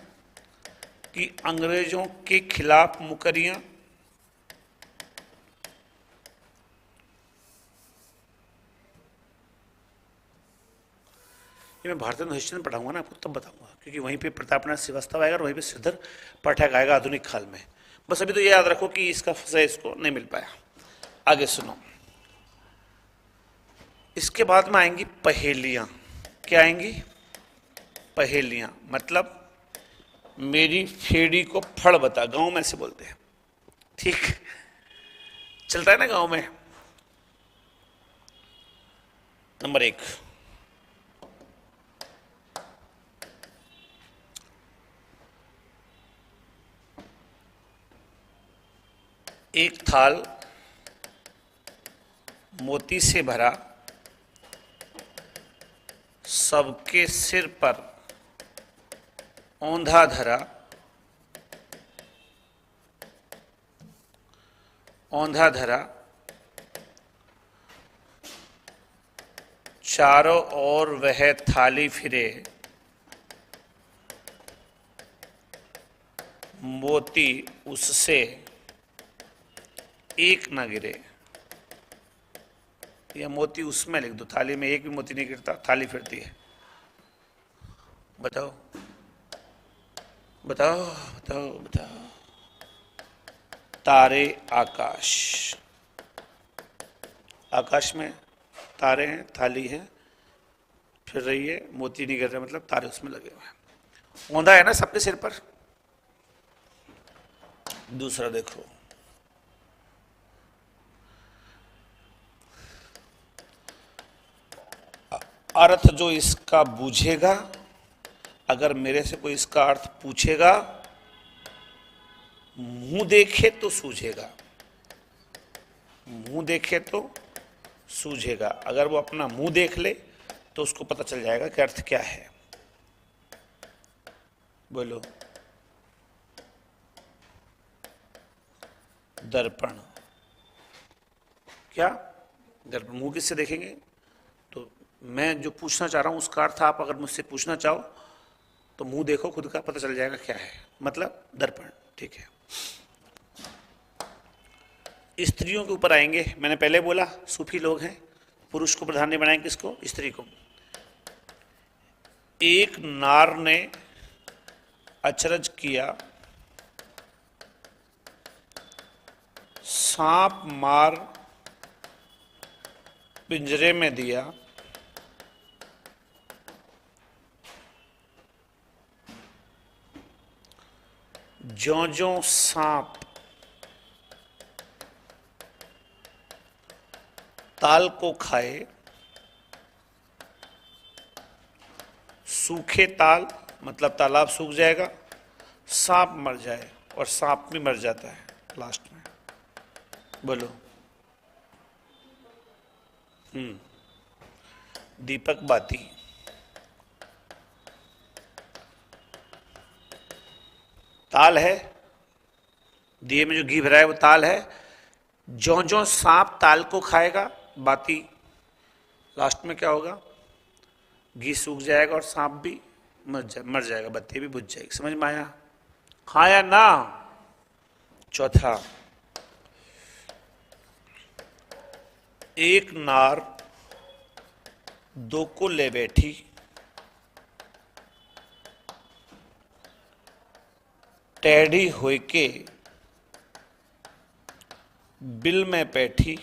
कि अंग्रेजों के खिलाफ मुकरियां ये मैं भारतेंदु हरिश्चंद्र पढ़ाऊंगा ना आपको, तब बताऊंगा, क्योंकि वहीं पे प्रताप नारायण श्रीवास्तव आएगा और वहीं पे श्रीधर पाठक आएगा आधुनिक काल में। बस अभी तो ये याद रखो कि इसका फसा इसको नहीं मिल पाया। आगे सुनो, इसके बाद में आएंगी पहेलियां। क्या आएंगी? पहेलियां। मतलब मेरी फेड़ी को फड़ बता, गांव में से बोलते हैं, ठीक, चलता है ना गांव में। नंबर 1, एक थाल मोती से भरा, सबके सिर पर औंधा धरा, औंधा धरा, चारों ओर वह थाली फिरे, मोती उससे एक न गिरे। या मोती उसमें लिख दो, थाली में एक भी मोती नहीं गिरता, थाली फिरती है। बताओ बताओ बताओ बताओ। तारे आकाश, आकाश में तारे हैं, थाली है, फिर रही है, मोती नहीं गिर रहे, मतलब तारे उसमें लगे हुए हैं। औंधा है ना सबके सिर पर। दूसरा देखो, अर्थ जो इसका बूझेगा, अगर मेरे से कोई इसका अर्थ पूछेगा, मुंह देखे तो सूझेगा, मुंह देखे तो सूझेगा। अगर वो अपना मुंह देख ले तो उसको पता चल जाएगा कि अर्थ क्या है। बोलो। दर्पण। क्या? दर्पण। मुंह किससे देखेंगे? तो मैं जो पूछना चाह रहा हूं उसका अर्थ आप अगर मुझसे पूछना चाहो तो मुंह देखो खुद का, पता चल जाएगा क्या है, मतलब दर्पण, ठीक है। स्त्रियों के ऊपर आएंगे। मैंने पहले बोला सूफी लोग हैं, पुरुष को प्रधान बनाएंगे, किसको? स्त्री को। एक नार ने अचरज किया, सांप मार पिंजरे में दिया ज्यों-ज्यों सांप ताल को खाए, सूखे ताल मतलब तालाब सूख जाएगा, सांप मर जाए, और सांप भी मर जाता है लास्ट में। बोलो। दीपक बाती। ताल है, दिए में जो घी भरा है वो ताल है। ज्यों ज्यों सांप ताल को खाएगा, बाती लास्ट में क्या होगा, घी सूख जाएगा और सांप भी मर जाएगा, बत्ती भी बुझ जाएगी। समझ में आया? हाँ या ना? चौथा, एक नार दो को ले बैठी, टेढ़ी हुई के बिल में बैठी,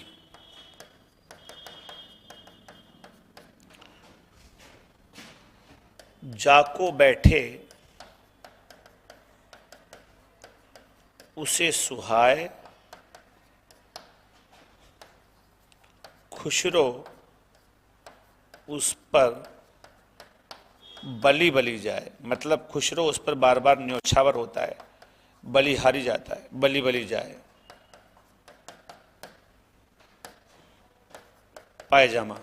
जाको बैठे उसे सुहाए, खुशरो उस पर बलि बलि जाए। मतलब खुशरो उस पर बार बार न्योछावर होता है, बलि हारी जाता है, बलि बलि जाए। पायजामा,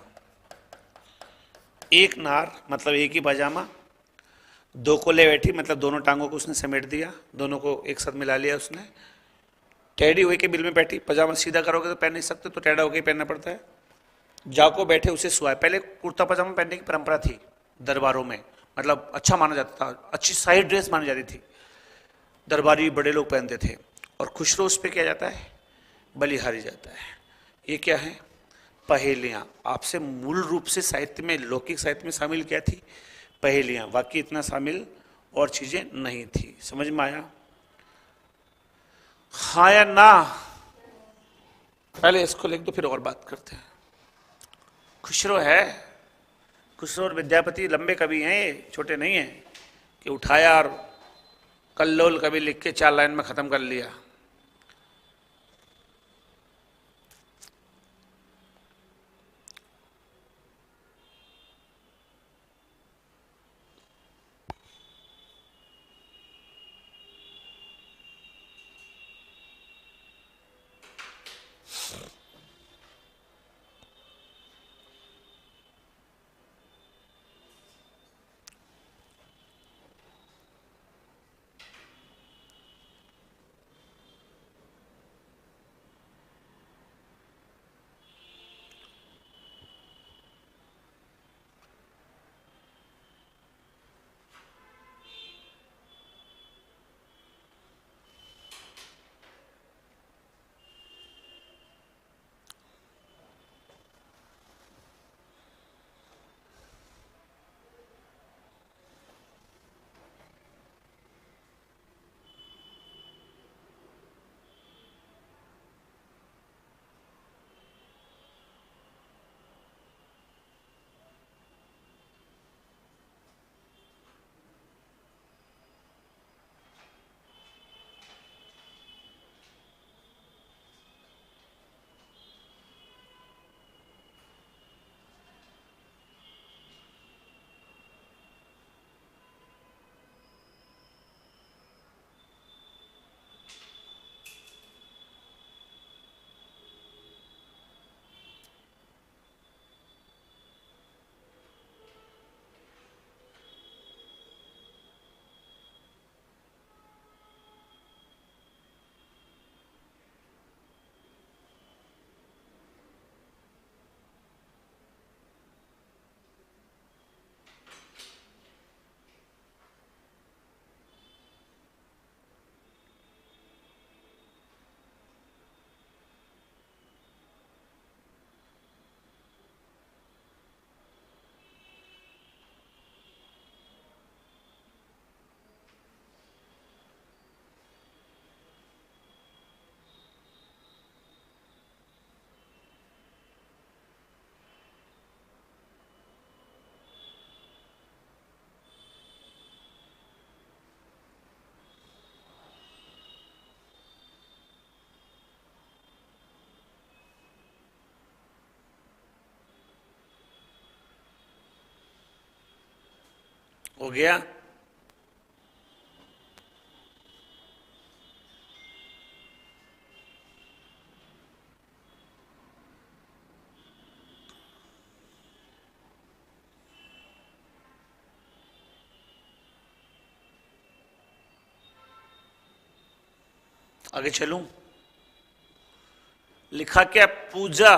एक नार मतलब एक ही पायजामा, दो को ले बैठी मतलब दोनों टांगों को उसने समेट दिया, दोनों को एक साथ मिला लिया उसने। टेढ़ी हुई के बिल में बैठी, पजामा सीधा करोगे तो पहन नहीं सकते, तो टेढ़ा होकर पहनना पड़ता है। जाको बैठे उसे सुहाए। पहले कुर्ता पजामा पहनने की परंपरा थी दरबारों में, मतलब अच्छा माना जाता था, अच्छी साइड ड्रेस मानी जाती थी, दरबारी बड़े लोग पहनते थे। और खुशरो उस पर किया जाता है, बलिहारी जाता है। ये क्या है? पहेलियां। आपसे मूल रूप से साहित्य में, लौकिक साहित्य में शामिल क्या थी? पहेलियां। बाकी इतना शामिल और चीजें नहीं थी। समझ में आया? हाँ या ना? पहले इसको लिख दो, फिर और बात करते हैं। खुशरो है, खुशरो और विद्यापति लंबे कवि हैं, ये छोटे नहीं हैं कि उठाया और कल्लोल कवि लिख के 4 लाइन में खत्म कर लिया। हो गया। आगे चलूं? लिखा क्या? पूजा।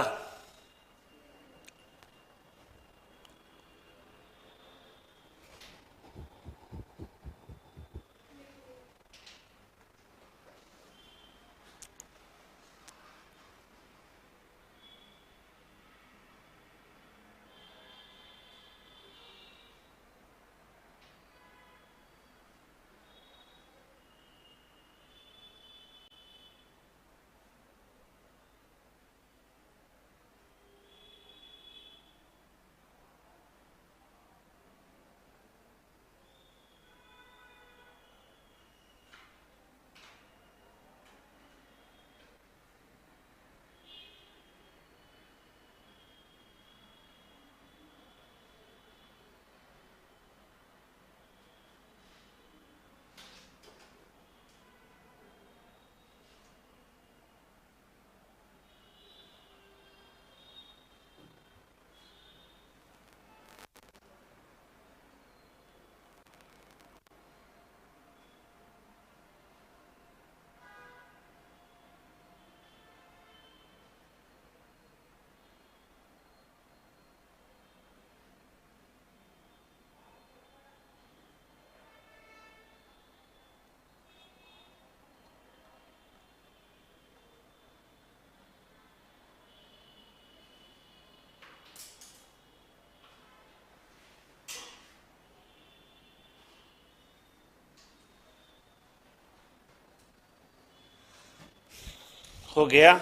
हो गया।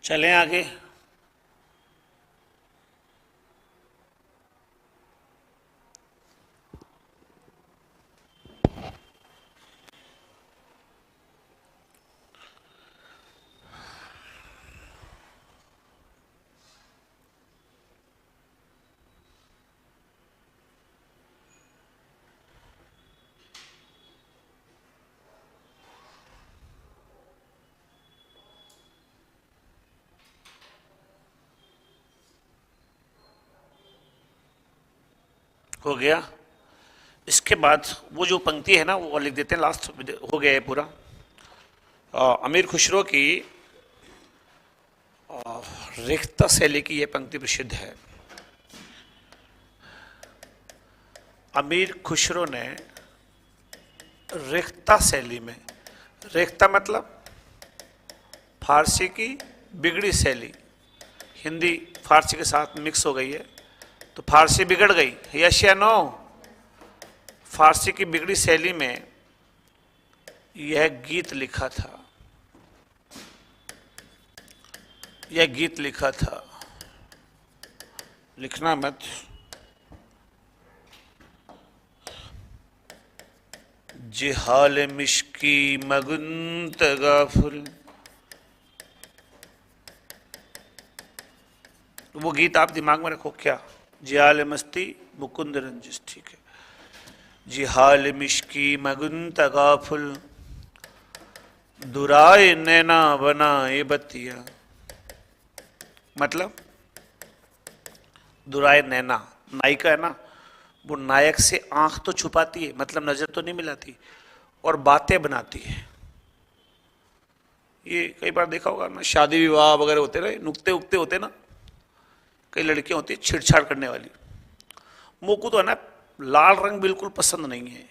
चलें आगे। हो गया। इसके बाद वो जो पंक्ति है ना वो लिख देते हैं, लास्ट हो गया है पूरा। अमीर खुसरो की रेख्ता शैली की ये पंक्ति प्रसिद्ध है। अमीर खुसरो ने रेख्ता शैली में, रेख्ता मतलब फारसी की बिगड़ी शैली, हिंदी फारसी के साथ मिक्स हो गई है तो फारसी बिगड़ गई, यस या नो? फारसी की बिगड़ी शैली में यह गीत लिखा था, यह गीत लिखा था, लिखना मत। जिहाल मिश्की मगुंत गाफुल, वो गीत आप दिमाग में रखो क्या? जिहाल मस्ती मुकुंद रंजिश, ठीक है। जिहाल मिश्की मगुंत गाफुल, दुराए नैना बनाए बतिया। मतलब दुराए नैना, नायिका है ना, वो नायक से आंख तो छुपाती है, मतलब नजर तो नहीं मिलाती, और बातें बनाती है। ये कई बार देखा होगा ना, शादी विवाह वगैरह होते रहे, नुक्ते उगते होते ना, कई लड़कियां होती है छेड़छाड़ करने वाली। मोकू तो है ना लाल रंग बिल्कुल पसंद नहीं है,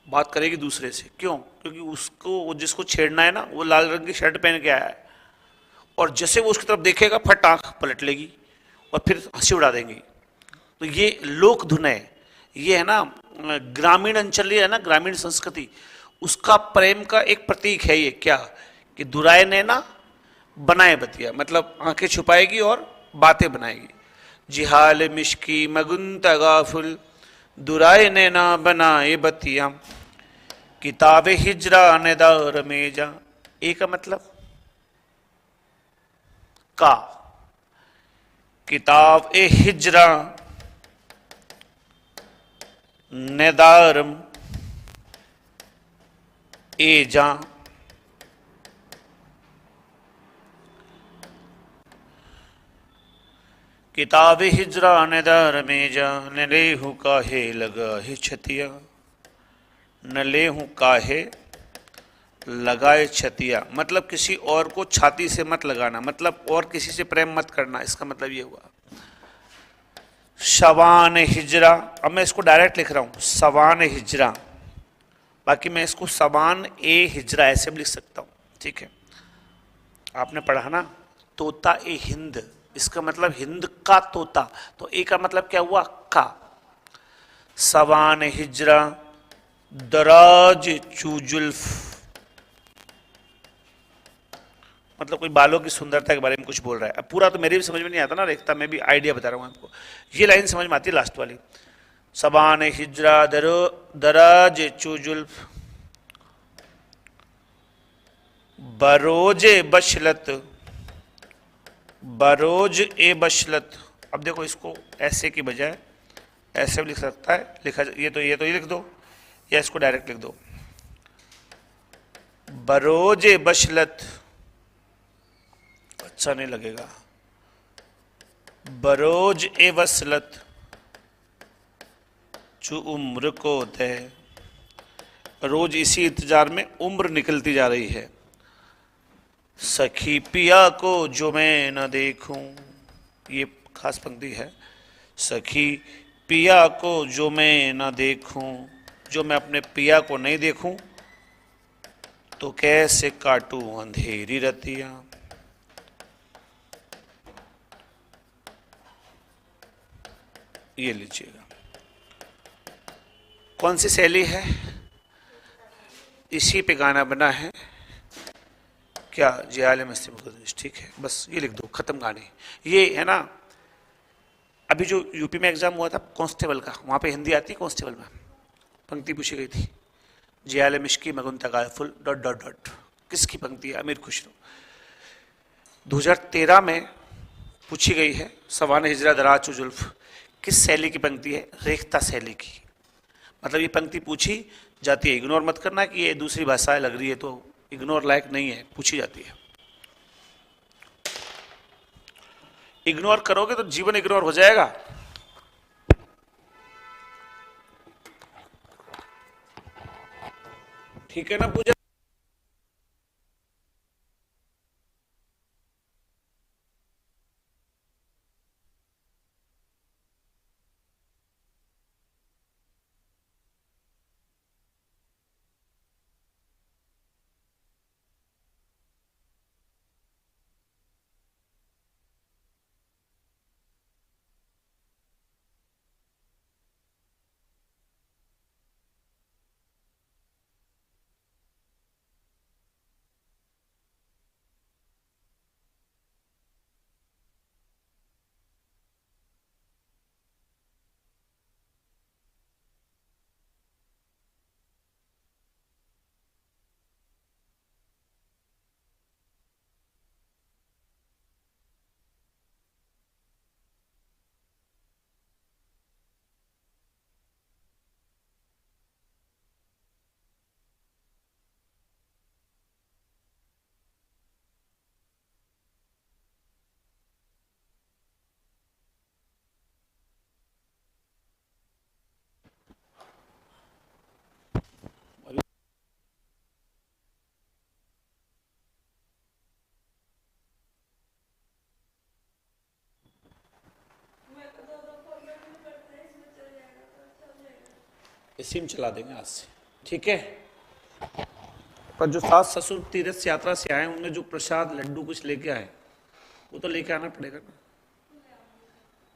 बात करेगी दूसरे से, क्यों? क्योंकि उसको, वो जिसको छेड़ना है ना वो लाल रंग की शर्ट पहन के आया है, और जैसे वो उसकी तरफ देखेगा फट आंख पलट लेगी और फिर हंसी उड़ा देंगी। तो ये लोक धुन है, ये है ना ग्रामीण अंचल है ना, ग्रामीण संस्कृति, उसका प्रेम का एक प्रतीक है ये। क्या कि दुराए नैना बनाए बतिया, मतलब आंखें छुपाएगी और बातें बनाएगी। जिहाल मिश्की मगुंत गाफुल, दुराए नैना बनाए बतिया, किताब हिजरा नेदार मेजा। ए का मतलब का, किताब ए हिजरा नेदारम ए जा, किताब हिजरा नेदार में जा, न लेहू काहे लगा है छतिया, न लेहू काहे लगाए छतिया, मतलब किसी और को छाती से मत लगाना, मतलब और किसी से प्रेम मत करना, इसका मतलब ये हुआ। सवान हिजरा, अब मैं इसको डायरेक्ट लिख रहा हूं सवान हिजरा, बाकी मैं इसको सवान ए हिजरा ऐसे भी लिख सकता हूं, ठीक है। आपने पढ़ा ना तोता ए हिंद, इसका मतलब हिंद का तोता, तो ए का मतलब क्या हुआ? का। सवान हिजरा दराज चूजुल्फ, मतलब कोई बालों की सुंदरता के बारे में कुछ बोल रहा है। अब पूरा तो मेरे भी समझ में नहीं आता ना, रेखता मैं भी आइडिया बता रहा हूं आपको। ये लाइन समझ में आती है लास्ट वाली, सबान हिजरा दराज चुजुल्फ, बरोज बशलत, बरोज ए बशलत। अब देखो इसको ऐसे की बजाय ऐसे भी लिख सकता है, लिखा ये तो ये लिख दो, या इसको डायरेक्ट लिख दो, बरोज ए बशलत, अच्छा नहीं लगेगा, बरोज ए वसलत जो उम्र को तय, रोज इसी इंतजार में उम्र निकलती जा रही है। सखी पिया को जो मैं न देखूं, ये खास पंक्ति है, सखी पिया को जो मैं न देखूं, जो मैं अपने पिया को नहीं देखूं तो कैसे काटूं अंधेरी रतियां। ये लीजिएगा, कौन सी शैली है, इसी पे गाना बना है क्या, जियाल मस्ती मुकद्दस, ठीक है। बस ये लिख दो, खत्म गाने। ये है ना, अभी जो यूपी में एग्जाम हुआ था कांस्टेबल का, वहां पे हिंदी आती है कांस्टेबल में, पंक्ति पूछी गई थी, जियाल मिश्की मगुन तगाफुल डॉट डॉट डॉट, किसकी पंक्ति है? अमीर खुसरो। 2013 में पूछी गई है, सवान हिजरा दराज जुल्फ, किस शैली की पंक्ति है? रेख्ता शैली की। मतलब ये पंक्ति पूछी जाती है, इग्नोर मत करना कि ये दूसरी भाषा लग रही है तो इग्नोर लायक नहीं है, पूछी जाती है। इग्नोर करोगे तो जीवन इग्नोर हो जाएगा। ठीक है ना पूजा? सिम चला देंगे आज से, ठीक है? पर जो सास ससुर तीर्थ यात्रा से आए उनमें जो प्रसाद लड्डू कुछ लेके आए वो तो लेके आना पड़ेगा ना,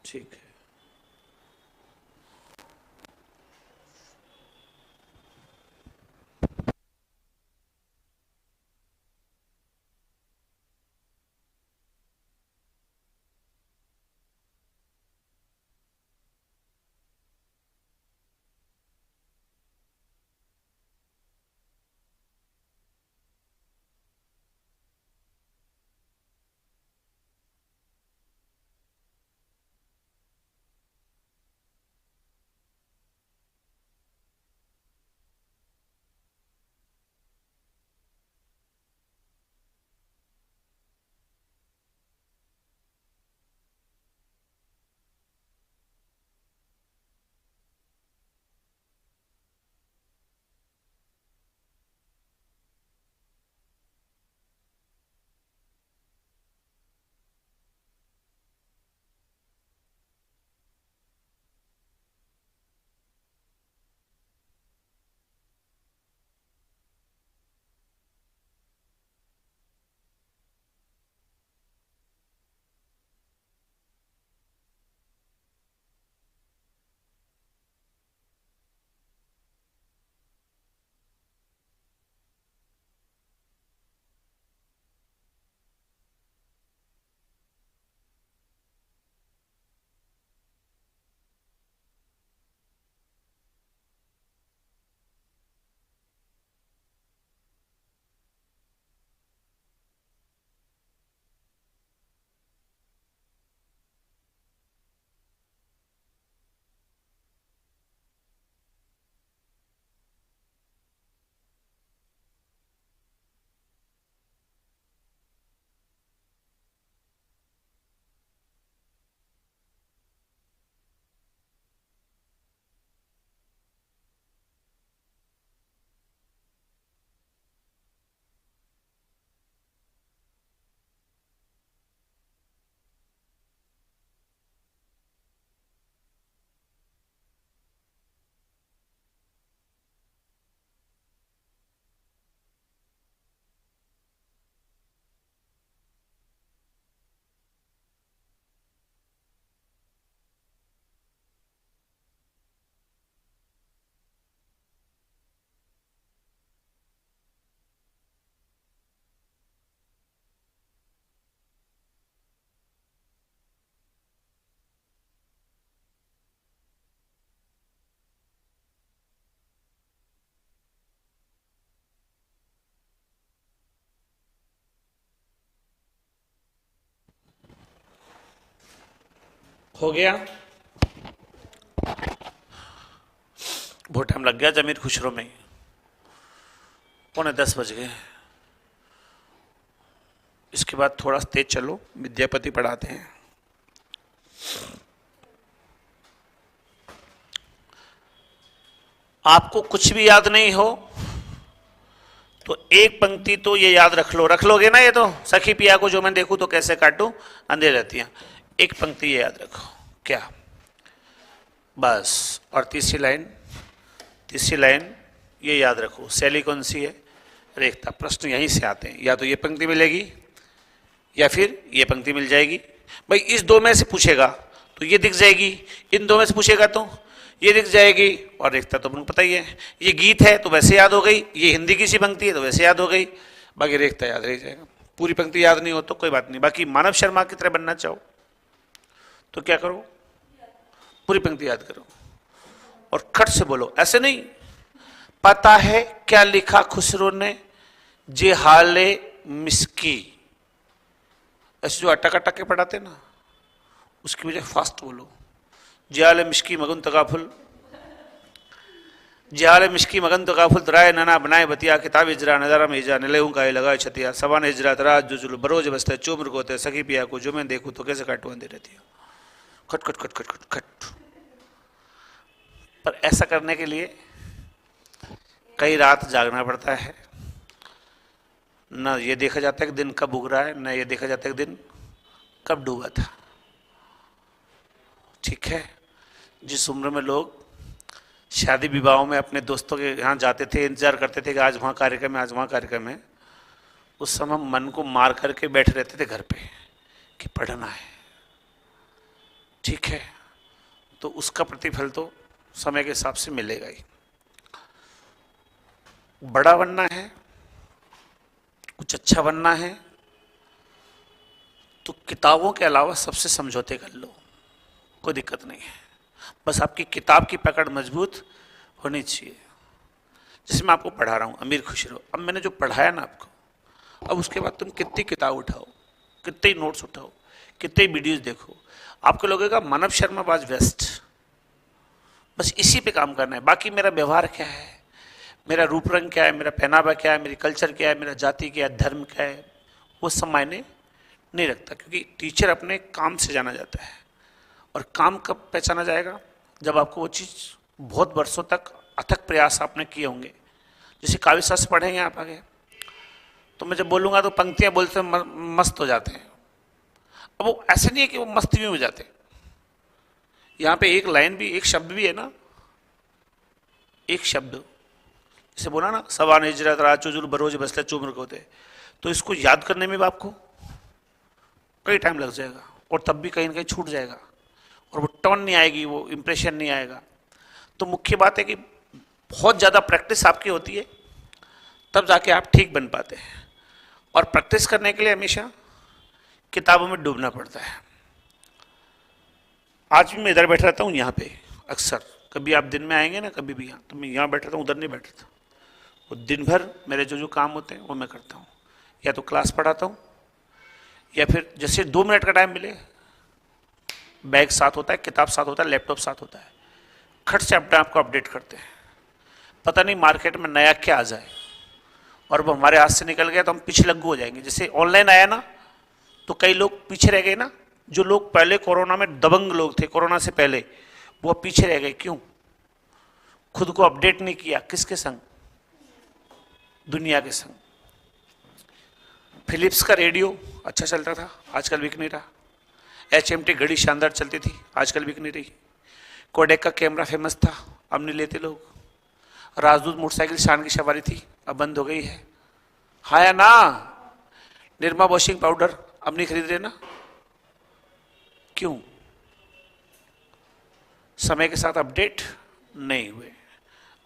ठीक है? हो गया? बहुत टाइम लग गया जमीर खुशरो में, 9:45 बज गए। इसके बाद थोड़ा तेज चलो, विद्यापति पढ़ाते हैं। आपको कुछ भी याद नहीं हो तो एक पंक्ति तो ये याद रख लोगे ना, ये तो सखी पिया को जो मैं देखूं तो कैसे काटूं अंधेरी रतियां, एक पंक्ति ये याद रखो क्या, बस। और तीसरी लाइन ये याद रखो, शैली कौन सी है, रेखता। प्रश्न यहीं से आते हैं, या तो ये पंक्ति मिलेगी या फिर ये पंक्ति मिल जाएगी। भाई इस दो में से पूछेगा तो ये दिख जाएगी, इन दो में से पूछेगा तो ये दिख जाएगी, और रेखता तो आपको पता ही है। ये गीत है तो वैसे याद हो गई, ये हिंदी की सी पंक्ति है तो वैसे याद हो गई, बाकी रेखता याद रह जाएगा। पूरी पंक्ति याद नहीं हो तो कोई बात नहीं, बाकी मानव शर्मा की तरह बनना चाहो तो क्या करो, पूरी पंक्ति याद करो और खट से बोलो, ऐसे नहीं। पता है क्या लिखा खुसरो ने, जे हाले मिस्की, ऐसे जो अटक अटक के पढ़ाते ना, उसकी वजह फास्ट बोलो। जियाले मिश्की मगन तगाफुल, जियाले मिश्की मगन तगाफुल तराय नना बनाए बतिया, किताब इजरा नजारा में इजा निलेहूं का लगाए छतिया, सवान इजरा तराज जुजुल बरोज बसते चुम्र कोते, सखी पिया को जो मैं देखूं तो कैसे काटू अंधेरी रतियां, खट खट खट खट खट खट। पर ऐसा करने के लिए कई रात जागना पड़ता है, न ये देखा जाता है कि दिन कब उग रहा है, न ये देखा जाता है कि दिन कब डूबा था। ठीक है, जिस उम्र में लोग शादी विवाहों में अपने दोस्तों के यहाँ जाते थे, इंतजार करते थे कि आज वहाँ कार्यक्रम है, आज वहाँ कार्यक्रम है, उस समय मन को मार करके बैठे रहते थे घर पे कि पढ़ना है। ठीक है, तो उसका प्रतिफल तो समय के हिसाब से मिलेगा ही। बड़ा बनना है, कुछ अच्छा बनना है, तो किताबों के अलावा सबसे समझौते कर लो, कोई दिक्कत नहीं है। बस आपकी किताब की पकड़ मजबूत होनी चाहिए। जैसे मैं आपको पढ़ा रहा हूँ अमीर खुसरो, अब मैंने जो पढ़ाया ना आपको, अब उसके बाद तुम कितनी किताब उठाओ, कितने नोट्स उठाओ, कितने वीडियोस देखो, आपको लगेगा मानव शर्मा वाज बेस्ट। बस इसी पे काम करना है। बाकी मेरा व्यवहार क्या है, मेरा रूप रंग क्या है, मेरा पहनावा क्या है, मेरी कल्चर क्या है, मेरा जाति क्या है, धर्म क्या है, वो सब मायने नहीं रखता। क्योंकि टीचर अपने काम से जाना जाता है, और काम कब पहचाना जाएगा, जब आपको वो चीज़ बहुत वर्षों तक अथक प्रयास आपने किए होंगे। जैसे काव्य शास्त्र पढ़ेंगे आप आगे, तो मैं जब बोलूँगा तो पंक्तियाँ बोलते मस्त हो जाते हैं। अब वो ऐसे नहीं है कि वो मस्त भी हो जाते, यहाँ पे एक लाइन भी, एक शब्द भी है ना, एक शब्द जैसे बोला ना, सवान हिजरत राजुल बरोज बसले चुम्र को होते, तो इसको याद करने में भी आपको कई टाइम लग जाएगा, और तब भी कहीं ना कहीं छूट जाएगा, और वो टर्न नहीं आएगी, वो इंप्रेशन नहीं आएगा। तो मुख्य बात है कि बहुत ज़्यादा प्रैक्टिस आपकी होती है, तब जाके आप ठीक बन पाते हैं। और प्रैक्टिस करने के लिए हमेशा किताबों में डूबना पड़ता है। आज भी मैं इधर बैठ रहता हूँ यहाँ पे अक्सर, कभी आप दिन में आएंगे ना कभी भी यहाँ, तो मैं यहाँ बैठ रहता हूँ, उधर नहीं बैठता। वो दिन भर मेरे जो जो काम होते हैं वो मैं करता हूँ, या तो क्लास पढ़ाता हूँ, या फिर जैसे 2 मिनट का टाइम मिले, बैग साथ होता है, किताब साथ होता है, लैपटॉप साथ होता है, खट से अपने आप को अपडेट करते हैं। पता नहीं मार्केट में नया क्या आ जाए, और वो हमारे हाथ से निकल गया तो हम पीछे लग्गू हो जाएंगे। जैसे ऑनलाइन आया ना, तो कई लोग पीछे रह गए ना, जो लोग पहले कोरोना में दबंग लोग थे, कोरोना से पहले, वो पीछे रह गए। क्यों? खुद को अपडेट नहीं किया। किसके संग? दुनिया के संग। फिलिप्स का रेडियो अच्छा चलता था, आजकल बिक नहीं रहा। HMT घड़ी शानदार चलती थी, आजकल बिक नहीं रही। कोडेक का कैमरा फेमस था, अब नहीं लेते लोग। राजदूत मोटरसाइकिल शान की सवारी थी, अब बंद हो गई है। हाँ या ना? निरमा वॉशिंग पाउडर अब नहीं खरीद रहे ना? क्यों? समय के साथ अपडेट नहीं हुए।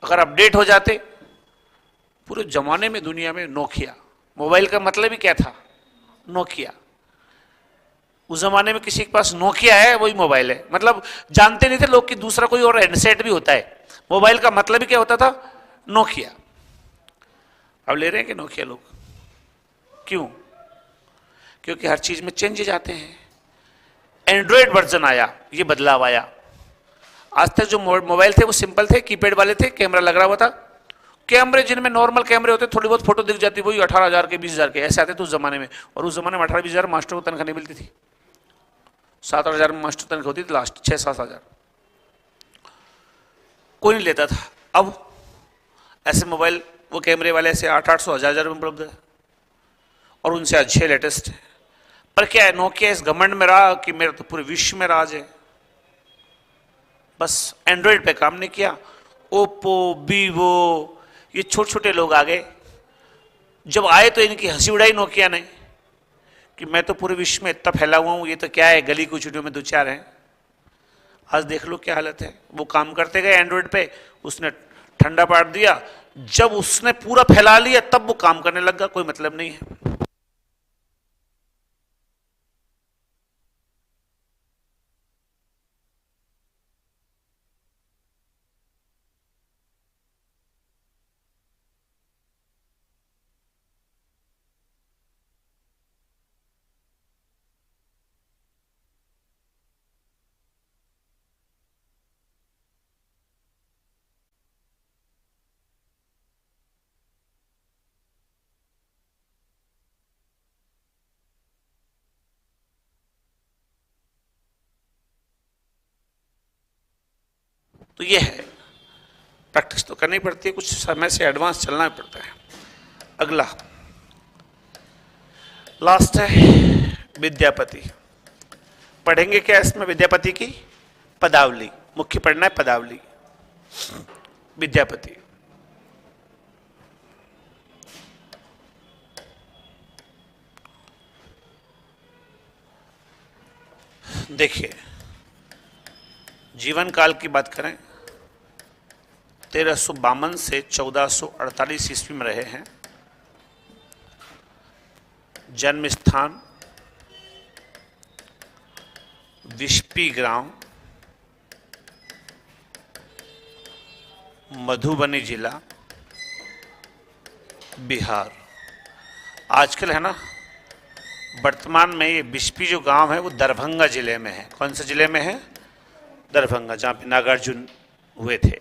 अगर अपडेट हो जाते, पूरे जमाने में दुनिया में नोकिया, मोबाइल का मतलब ही क्या था? नोकिया। उस जमाने में किसी के पास नोकिया है वही मोबाइल है, मतलब जानते नहीं थे लोग कि दूसरा कोई और हैंडसेट भी होता है। मोबाइल का मतलब ही क्या होता था? नोकिया। अब ले रहे हैं कि नोकिया लोग? क्यों? क्योंकि हर चीज में चेंजेस आते हैं। एंड्रॉयड वर्जन आया, ये बदलाव आया। आज तक जो मोबाइल थे वो सिंपल थे, कीपैड वाले थे, कैमरा लग रहा हुआ था। कैमरे जिनमें नॉर्मल कैमरे होते, थोड़ी बहुत फोटो दिख जाती, वही 18,000 के 20,000 के ऐसे आते थे उस जमाने में। और उस जमाने में 18-20,000 मास्टर को तनख्वाह नहीं मिलती थी। 7-8,000 में मास्टर तनख्वाह होती थी लास्ट, 6-7,000 कोई नहीं लेता था। अब ऐसे मोबाइल वो कैमरे वाले से 800-800 हजार में उपलब्ध है और उनसे अच्छे लेटेस्ट है। पर क्या है, नोकिया इस घमंड में रहा कि मेरा तो पूरे विश्व में राज है, बस एंड्रॉयड पे काम नहीं किया। ओप्पो, वीवो, ये छोटे छोटे लोग आ गए। जब आए तो इनकी हंसी उड़ाई नोकिया ने कि मैं तो पूरे विश्व में इतना फैला हुआ हूं, ये तो क्या है, गली कुचड़ियों में दो चार हैं। आज देख लो क्या हालत है। वो काम करते गए एंड्रॉयड पे, उसने ठंडा पाड़ दिया। जब उसने पूरा फैला लिया तब वो काम करने लगा, कोई मतलब नहीं है। तो ये है, प्रैक्टिस तो करनी पड़ती है, कुछ समय से एडवांस चलना पड़ता है। अगला लास्ट है विद्यापति। पढ़ेंगे क्या इसमें? विद्यापति की पदावली, मुख्य पढ़ना है पदावली। विद्यापति देखिए, जीवन काल की बात करें 1352 से 1448 ईस्वी में रहे हैं। जन्म स्थान विस्पी ग्राम, मधुबनी जिला, बिहार। आजकल है ना, वर्तमान में ये विस्पी जो गांव है वो दरभंगा जिले में है। कौन से जिले में है? दरभंगा, जहां पे नागार्जुन हुए थे।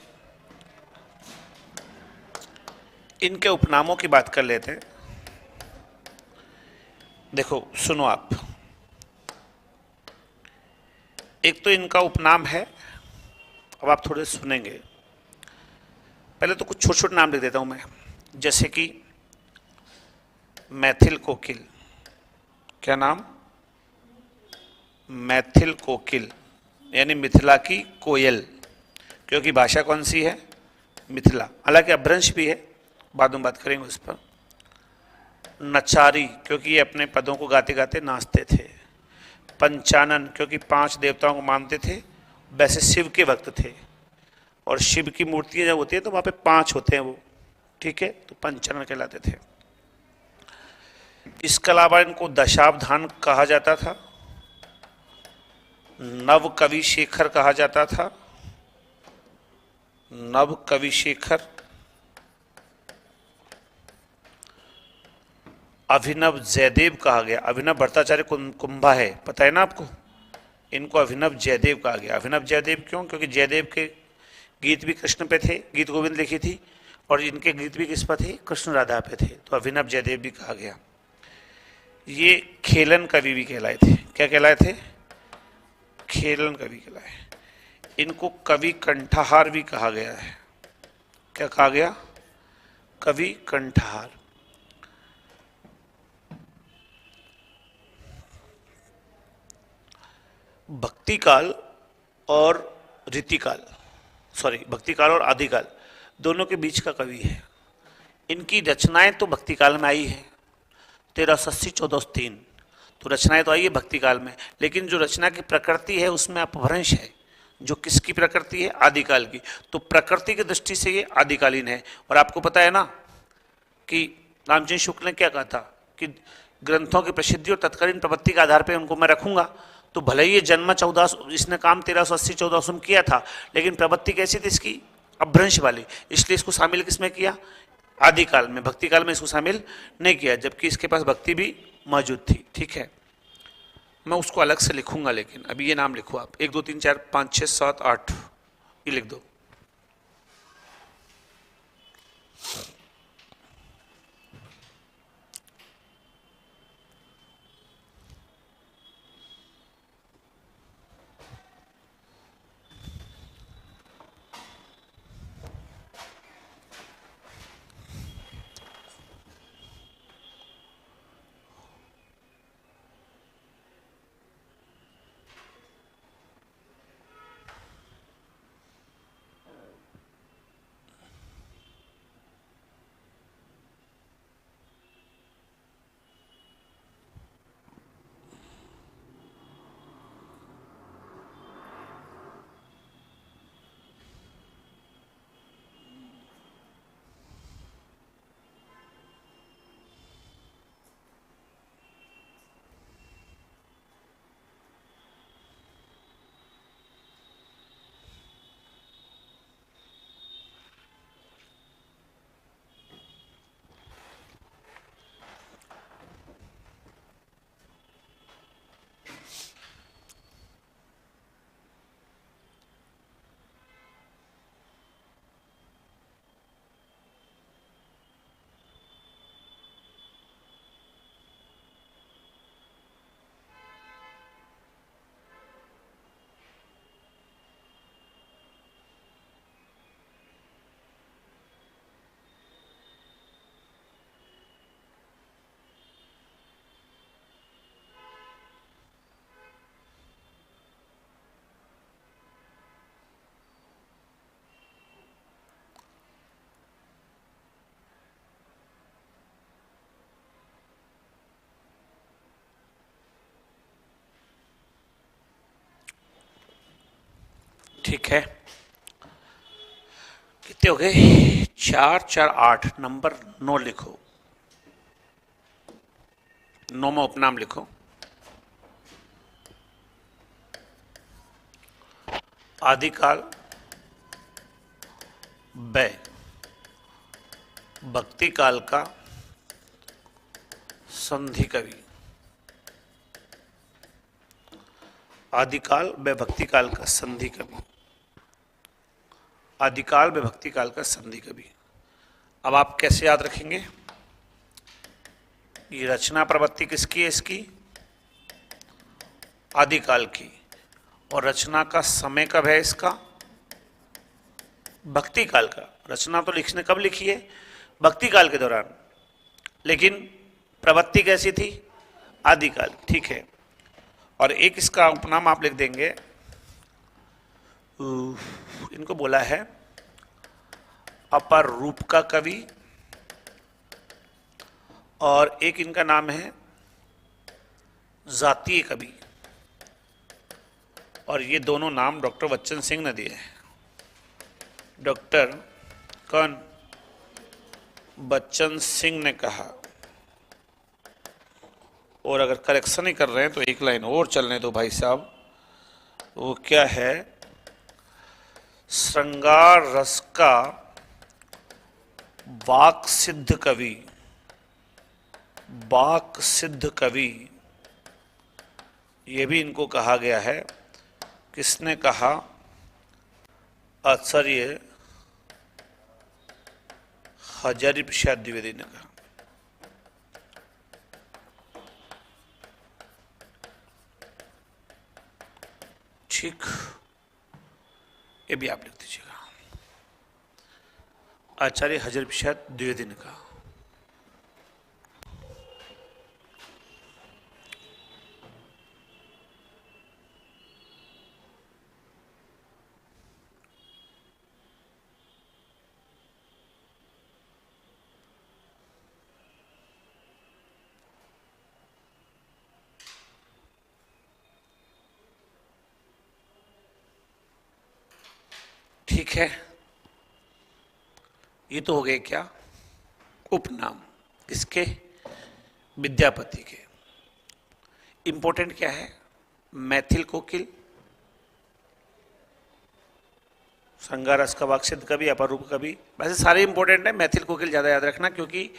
इनके उपनामों की बात कर लेते हैं। देखो सुनो आप, एक तो इनका उपनाम है, अब आप थोड़े सुनेंगे। पहले तो कुछ छोटे छोटे नाम लिख देता हूं मैं, जैसे कि मैथिल कोकिल। क्या नाम? मैथिल कोकिल, यानी मिथिला की कोयल, क्योंकि भाषा कौन सी है? मिथिला। हालांकि अपभ्रंश भी है, बाद में बात करेंगे उस पर। नचारी, क्योंकि ये अपने पदों को गाते गाते नाचते थे। पंचानन, क्योंकि 5 देवताओं को मानते थे, वैसे शिव के भक्त थे, और शिव की मूर्तियां जब होती है तो वहां पे 5 होते हैं वो, ठीक है, तो पंचानन कहलाते थे। इसके अलावा इनको दशावधान कहा जाता था, नव कवि शेखर कहा जाता था, नव कवि शेखर। अभिनव जयदेव कहा गया। अभिनव भट्टाचार्य कुंभा है, पता है ना आपको, इनको अभिनव जयदेव कहा गया। अभिनव जयदेव क्यों? क्योंकि जयदेव के गीत भी कृष्ण पे थे, गीत गोविंद लिखी थी, और इनके गीत भी किस पर थे? कृष्ण राधा पे थे, तो अभिनव जयदेव भी कहा गया। ये खेलन कवि भी कहलाए थे। क्या कहलाए थे? खेलन कवि कहलाए। इनको कवि कंठहार भी कहा गया है। क्या कहा गया? कवि कंठहार। भक्ति काल और रीतिकाल, सॉरी, भक्ति काल और आदिकाल दोनों के बीच का कवि है। इनकी रचनाएं तो भक्ति काल में आई है, 1380-1403, तो रचनाएं तो आई है भक्ति काल में, लेकिन जो रचना की प्रकृति है उसमें अपभ्रंश है। जो किसकी प्रकृति है? आदिकाल की। तो प्रकृति की दृष्टि से ये आदिकालीन है। और आपको पता है ना कि रामचंद्र शुक्ल ने क्या कहा था कि ग्रंथों की प्रसिद्धि और तत्कालीन प्रवृत्ति के आधार पर उनको मैं रखूंगा। तो भले ही ये जन्म 1400, इसने काम 1380-1400 में किया था, लेकिन प्रवृत्ति कैसी थी इसकी? अपभ्रंश वाली, इसलिए इसको शामिल किसमें किया? आदिकाल में। भक्ति काल में इसको शामिल नहीं किया, जबकि इसके पास भक्ति भी मौजूद थी। ठीक है, मैं उसको अलग से लिखूंगा, लेकिन अभी ये नाम लिखो आप, 1 2 3 4 5 6 7 8, ये लिख दो। ठीक है, कितने हो गए? 4 4 8, नंबर 9 लिखो, 9 में उपनाम लिखो। आदिकाल व्यय भक्ति काल का संधि कवि। आदिकाल व भक्ति काल का संधि कवि। आदिकाल व भक्ति काल का संधि कवि। अब आप कैसे याद रखेंगे? ये रचना प्रवृत्ति किसकी है? इसकी आदिकाल की। और रचना का समय कब है इसका? भक्ति काल का। रचना तो लिखने कब लिखी है? भक्ति काल के दौरान, लेकिन प्रवृत्ति कैसी थी? आदिकाल। ठीक है, और एक इसका उपनाम आप लिख देंगे, इनको बोला है अपर रूप का कवि, और एक इनका नाम है जातीय कवि, और ये दोनों नाम डॉक्टर बच्चन सिंह ने दिए हैं। डॉक्टर कौन? बच्चन सिंह ने कहा। और अगर करेक्शन ही कर रहे हैं तो एक लाइन और चलने दो भाई साहब। वो क्या है? श्रृंगार रस का वाक सिद्ध कवि। वाक सिद्ध कवि, ये भी इनको कहा गया है। किसने कहा? आचार्य हजारी प्रसाद द्विवेदी ने कहा। ठीक, ये भी आप लिख दीजिएगा, आचार्य हजारी प्रसाद द्विवेदी ने कहा। ठीक है, ये तो हो गए क्या? उपनाम किसके? विद्यापति के। इंपॉर्टेंट क्या है? मैथिल कोकिल, श्रृंगारस का वाक सिद्ध कवि, अपर रूप कवि। वैसे सारे इंपॉर्टेंट है, मैथिल कोकिल ज्यादा याद रखना, क्योंकि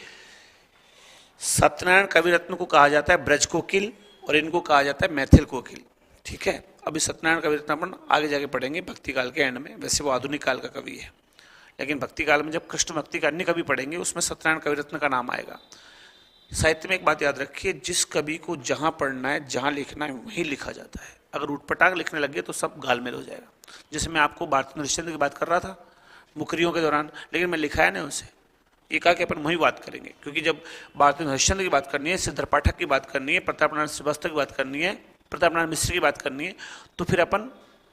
सत्यनारायण कवि रत्न को कहा जाता है ब्रज कोकिल और इनको कहा जाता है मैथिल कोकिल। ठीक है, अभी सत्यनारायण कवि रत्न अपन आगे जाके पढ़ेंगे भक्ति काल के एंड में। वैसे वो आधुनिक काल का कवि है, लेकिन भक्ति काल में जब कृष्ण भक्ति का अन्य कवि पढ़ेंगे उसमें सत्यनारायण कवि रत्न का नाम आएगा। साहित्य में एक बात याद रखिए, जिस कवि को जहां पढ़ना है, जहां लिखना है, वहीं लिखा जाता है। अगर उठपटांग लिखने लगे तो सब घालमेल हो जाएगा। जैसे मैं आपको भारत हरिश्चंद्र की बात कर रहा था मुकरियों के दौरान, लेकिन मैं लिखाया नहीं उसे। ये कहा कि अपन वही बात करेंगे, क्योंकि जब भारत हरिश्चंद्र की बात करनी है, सिद्धार्थ पाठक की बात करनी है, प्रतापनारायण श्रीवास्तव की बात करनी है, प्रतापनारायण मिश्र की बात करनी है, तो फिर अपन